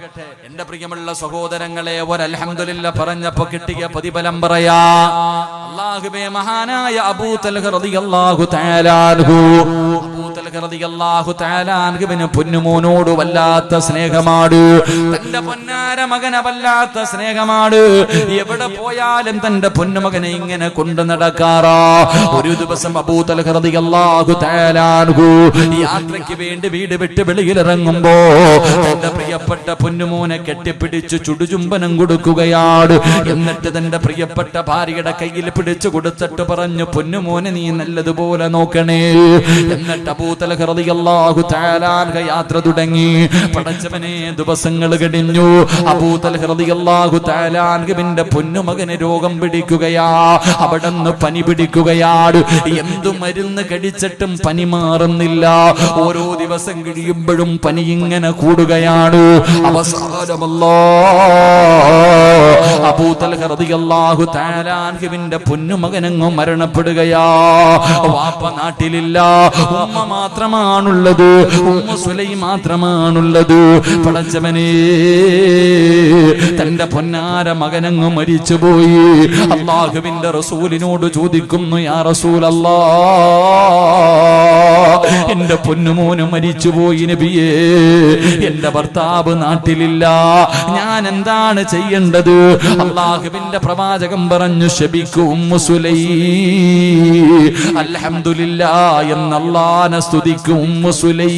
എന്റെ പ്രിയമുള്ള സഹോദരങ്ങളെ, ഒരു അൽഹംദുലില്ലാ പറഞ്ഞപ്പോ കിട്ടിയ പ്രതിഫലം പറയാ. അള്ളാഹുവേ, മഹാനായ അബൂ തൽഹ റളിയല്ലാഹു തആല അൻഹു, പൊന്നുമോനോട് വല്ലാത്ത സ്നേഹമാണ്. തന്റെ പൊന്നാര മകനെ വല്ലാത്ത സ്നേഹമാണ്. എവിടെ പോയാലും തന്റെ പൊന്നുമകനെ ഇങ്ങനെ കൊണ്ടു നടക്കാറാ. ഒരു ദിവസം അബൂ തൽഹ റളിയല്ലാഹു തആല അൻഹു യാത്രയ്ക്ക് വേണ്ടി വീട് വിട്ട് വെളിയിലിറങ്ങുമ്പോ തന്റെ പ്രിയപ്പെട്ട പൊന്നുമോനെ കെട്ടിപ്പിടിച്ച് ചുടുചുംബനം കൊടുക്കുകയാണ്. എന്നിട്ട് തന്റെ പ്രിയപ്പെട്ട ഭാര്യയുടെ കയ്യിൽ പിടിച്ചു കൊടുത്തിട്ട് പറഞ്ഞു, പൊന്നുമോനെ നീ നല്ലതുപോലെ നോക്കണേ. എന്നിട്ട് അബൂ തൽഹ റളിയല്ലാഹു തആല അൻഹു യാത്ര തുടങ്ങി. പടച്ചവനെ, ദിവസങ്ങൾ കഴിഞ്ഞു. അബൂ തൽഹ റളിയല്ലാഹു തആല അൻഹുവിന്റെ പൊന്നുമകന് രോഗം പിടിക്കുകയാ. അവിടുന്ന് പനി പിടിക്കുകയാണ്. എന്തു മരുന്ന് കഴിച്ചിട്ടും പനി മാറുന്നില്ല. ഓരോ ദിവസം കഴിയുമ്പോഴും പനി ഇങ്ങനെ കൂടുകയാണ്. അവസാനമല്ലോ അബൂ തൽഹ റളിയല്ലാഹു തആല അൻഹുവിന്റെ പൊന്നുമകനങ്ങ് മരണപ്പെടുകയാ. വാപ്പ നാട്ടിലില്ല, ഉമ്മ മാത്രമാണുള്ളത്. ഉമ്മ സുലൈം മാത്രമാണുള്ളത്. പടച്ചവനെ, തന്റെ പൊന്നാര മകനങ്ങ് മരിച്ചുപോയി. അല്ലാഹുവിന്റെ റസൂലിനോട് ചോദിക്കുന്നു, യാ റസൂലല്ലാഹ്, എന്റെ പൊന്നുമോന് മരിച്ചുപോയി നബിയേ. എന്റെ ഭർത്താവ് നാട്ടിലില്ല, ഞാൻ എന്താണ് ചെയ്യേണ്ടത്? അല്ലാഹുവിന്റെ പ്രവാചകൻ പറഞ്ഞു, ശബിക്കു ഉമ്മു സുലൈം, അൽഹംദുലില്ലാഹ് എന്നല്ലാഹനെ സ്തുതിക്കും ഉമ്മു സുലൈം.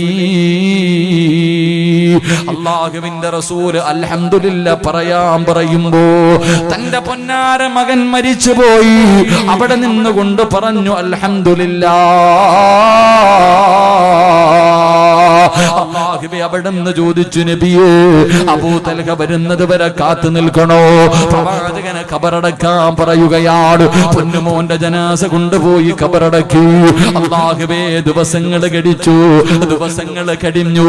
അല്ലാഹുവിന്റെ റസൂൽ അൽഹംദുലില്ലാഹ് പറയാൻ പറയുമ്പോ തന്റെ പൊന്നാര മകൻ മരിച്ചുപോയി. അവിടെ നിന്നുകൊണ്ട് പറഞ്ഞു, അൽഹംദുലില്ലാഹ്. അല്ലാഹുവേ, അവിടുന്ന് ചോദിച്ചു, നബിയേ, അബൂ തൽഹ വരുന്നത് വരെ കാത്തു നിൽക്കണോ? പ്രവാചകനെ ഖബറടക്കാൻ പറയുകയാണ്. പൊന്നുമോന്റെ ജനാസ കൊണ്ടുപോയി ഖബറടക്കി. അല്ലാഹുവേ, ദിവസങ്ങൾ കഴിച്ചു, ദിവസങ്ങൾ കഴിഞ്ഞു.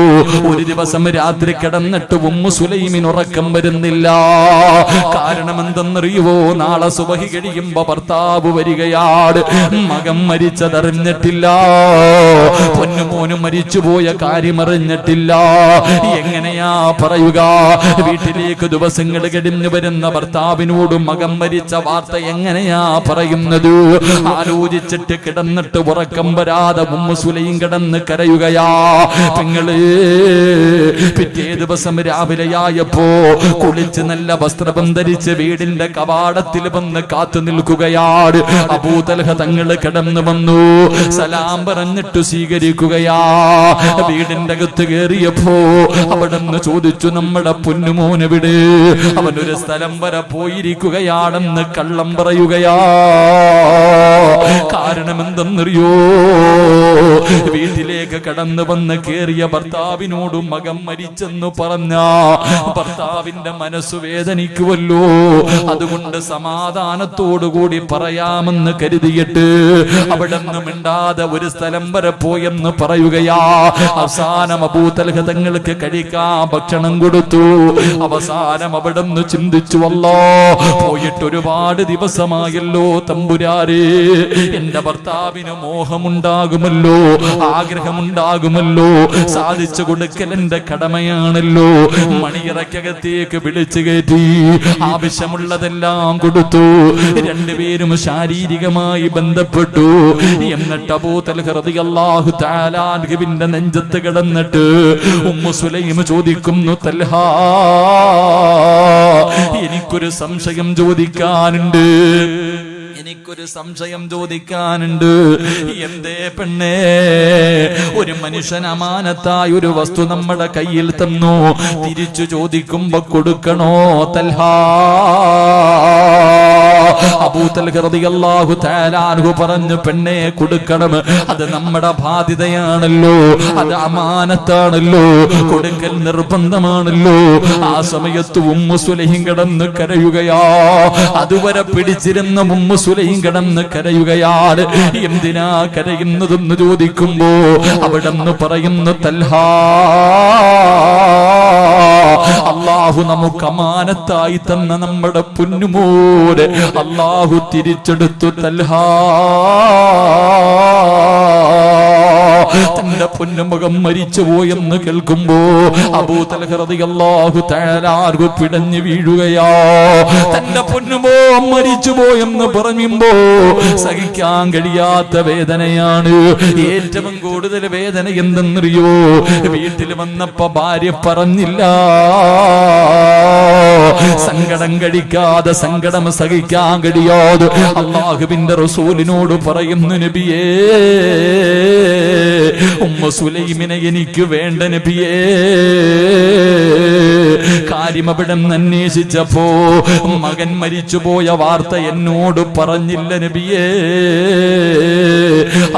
ഒരു ദിവസം രാത്രി കിടന്നിട്ട് ഉമ്മു സുലൈമിന് ഉറക്കം വരുന്നില്ല. കാരണം എന്തെന്നറിയുവോ? നാളെ സുബഹി കഴിയുമ്പോ ഭർത്താവ് വരികയാണ്. മകൻ മരിച്ചതറിഞ്ഞിട്ടില്ല, പൊന്നുമോന് മരിച്ചുപോയ കാര്യം അറിഞ്ഞിട്ടില്ല. കഴിയുന്നില്ല. എങ്ങനെയാ പറയുക? വീട്ടിലേക്ക് ദിവസങ്ങൾ കഴിഞ്ഞു വരുന്ന ഭർത്താവിനോട് മകൻ മരിച്ച വാർത്ത എങ്ങനെയാ പറയുന്നത്? ആലോചിച്ചിട്ട് കിടന്നിട്ട് ഉറക്കം വരാതെ ഉമ്മു സുലൈം കിടന്ന് കരയുകയാ. പെങ്ങളെ, പിറ്റേ ദിവസം രാവിലെയായപ്പോ കുളിച്ച് നല്ല വസ്ത്രം ധരിച്ച് വീടിന്റെ കവാടത്തിൽ വന്ന് കാത്തു നിൽക്കുകയാണ്. അബൂ തൽഹ തങ്ങൾ കിടന്നു വന്നു. സലാം പറഞ്ഞിട്ട് സ്വീകരിക്കുകയാ. വീടിന്റെ അകത്ത് കയറിയപ്പോ അവിടെന്ന് ചോദിച്ചു, നമ്മുടെ പൊന്നുമോനെവിടെ? അവനൊരു സ്ഥലം വരെ പോയിരിക്കുകയാണെന്ന് കള്ളം പറയുകയാ. കാരണം എന്തെന്നറിയോ? വീട്ടിലേക്ക് കടന്നു വന്ന് കേറിയ ഭർത്താവിനോട് മകൻ മരിച്ചെന്ന് പറഞ്ഞ ഭർത്താവിന്റെ മനസ്സ് വേദനിക്കുമല്ലോ. അതുകൊണ്ട് സമാധാനത്തോടുകൂടി പറയാമെന്ന് കരുതിയിട്ട് അവിടെ നിന്ന് മിണ്ടാതെ ഒരു സ്ഥലം വരെ പോയെന്ന് പറയുകയാ. അവസാനം അബൂ തൽഹ തങ്ങൾക്ക് കഴിക്കാൻ ഭക്ഷണം കൊടുത്തു. അവസാനം അവിടെ നിന്ന് ചിന്തിച്ചു, അല്ലാ, പോയിട്ട് ഒരുപാട് ദിവസമായല്ലോ തമ്പുരാരെ, എന്റെ ഭർത്താവിന് മോഹമുണ്ടാകുമല്ലോ, ആഗ്രഹമുണ്ടാകുമല്ലോ, സാധിച്ചു കൊടുക്കൽ എന്റെ കടമയാണല്ലോ. മണിയറക്കകത്തേക്ക് വിളിച്ചു കയറ്റി ആവശ്യമുള്ളതെല്ലാം കൊടുത്തു. രണ്ടുപേരും ശാരീരികമായി ബന്ധപ്പെട്ടു. എന്നിട്ട് അബൂ തൽഹ റളിയല്ലാഹു തആല അൻഹുവിന്റെ നെഞ്ചത്ത് കിടന്നിട്ട് ഉമ്മു സുലൈം ചോദിക്കുന്നു, തൽഹ, എനിക്കൊരു സംശയം ചോദിക്കാനുണ്ട്. എനിക്കൊരു സംശയം ചോദിക്കാനുണ്ട്. എന്തേ പെണ്ണേ? ഒരു മനുഷ്യൻ അമാനത്തായ ഒരു വസ്തു നമ്മുടെ കയ്യിൽ തന്നു, തിരിച്ചു ചോദിക്കുമ്പോ കൊടുക്കണോ തൽഹ? അബൂ തൽഹ റളിയല്ലാഹു തആല അൻഹു പറഞ്ഞു, പെണ്ണേ, കൊടുക്കണം. അത് നമ്മുടെ ബാധ്യതയാണല്ലോ, അത് അമാനത്താണല്ലോ, കൊടുക്കൽ നിർബന്ധമാണല്ലോ. ആ സമയത്ത് ഉമ്മു സുലൈം കിടന്ന് കരയുകയാ. അതുവരെ പിടിച്ചിരുന്ന ഉമ്മു സുലൈം കിടന്ന് കരയുകയാണ്. എന്തിനാ കരയുന്നതെന്ന് ചോദിക്കുമ്പോ അവിടെ നിന്ന് പറയുന്നു, തൽഹ, അല്ലാഹു നമുക്ക് അമാനത്തായി തന്ന നമ്മുടെ പൊന്നുമോനെ അല്ലാഹു തിരിച്ചെടുത്തു. തൽഹ, തന്റെ പൊന്നുമകൻ മരിച്ചുപോയെന്ന് കേൾക്കുമ്പോ അബൂ തൽഹ റളിയല്ലാഹു തആല അൻഹു പിടഞ്ഞു വീഴുകയാ. തന്റെ പൊന്നുമോൻ മരിച്ചുപോയെന്ന് പറയുമ്പോ സഹിക്കാൻ കഴിയാത്ത വേദനയാണ്. ഏറ്റവും കൂടുതൽ വേദന എന്തെന്നറിയോ? വീട്ടിൽ വന്നപ്പോ ഭാര്യ പറഞ്ഞില്ല. സങ്കടം കഴിക്കാതെ സങ്കടം സഹിക്കാൻ കഴിയാതെ അല്ലാഹുവിന്റെ റസൂലിനോട് പറയുന്നു, നബിയേ, ഉമ്മു സുലൈമിനെ എനിക്ക് വേണ്ട നബിയേ. കാര്യം അവിടെ അന്വേഷിച്ചപ്പോ മകൻ മരിച്ചുപോയ വാർത്ത എന്നോട് പറഞ്ഞില്ല നബിയേ.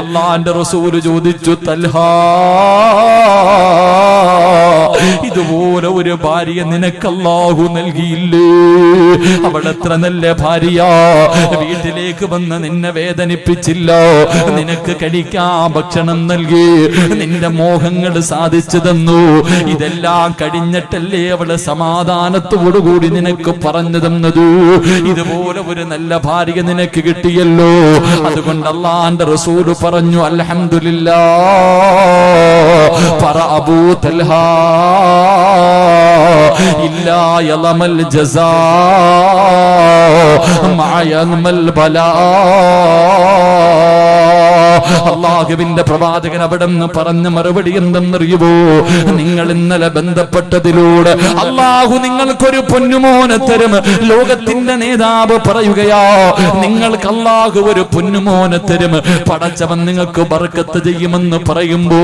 അല്ലാഹുവിന്റെ റസൂൽ ചോദിച്ചു, തൽഹ, ഇതുപോലെ ഒരു ഭാര്യ നിനക്ക് അല്ലാഹു നൽകിയില്ലേ? അവൾ എത്ര നല്ല ഭാര്യ, വീട്ടിലേക്ക് വന്ന് നിന്നെ വേദനിപ്പിച്ചില്ല, നിനക്ക് കഴിക്കാൻ ഭക്ഷണം നൽകി, നിന്റെ മോഹങ്ങൾ സാധിച്ചു തന്നു. ഇതെല്ലാം കഴിഞ്ഞിട്ടല്ലേ അവള് സമാധാനത്തോടുകൂടി നിനക്ക് പറഞ്ഞു തന്നത്. ഇതുപോലെ ഒരു നല്ല ഭാര്യ നിനക്ക് കിട്ടിയല്ലോ. അതുകൊണ്ട് അല്ലാഹുവിന്റെ റസൂൽ പറഞ്ഞു, അൽഹംദുലില്ലാഹ്, പറ അബൂ തൽഹ, ഇല്ലാ യളമൽ ജസാ മഅ യളമൽ ബലാ. അല്ലാഹുവിന്റെ പ്രവാചകൻ അവിടെ നിന്ന് പറഞ്ഞ മറുപടി എന്തെന്നറിയുമോ? നിങ്ങൾ ഇന്നലെ ബന്ധപ്പെട്ടതിലൂടെ അല്ലാഹു നിങ്ങൾക്കൊരു പൊന്നുമോനെ തരും. ലോകത്തിന്റെ നേതാവ് പറയുകയാ, നിങ്ങൾക്ക് അല്ലാഹു ഒരു പൊന്നുമോനെ തരും. പടച്ചവൻ നിങ്ങൾക്ക് ബർക്കത്ത് ചെയ്യുമെന്ന് പറയുമ്പോ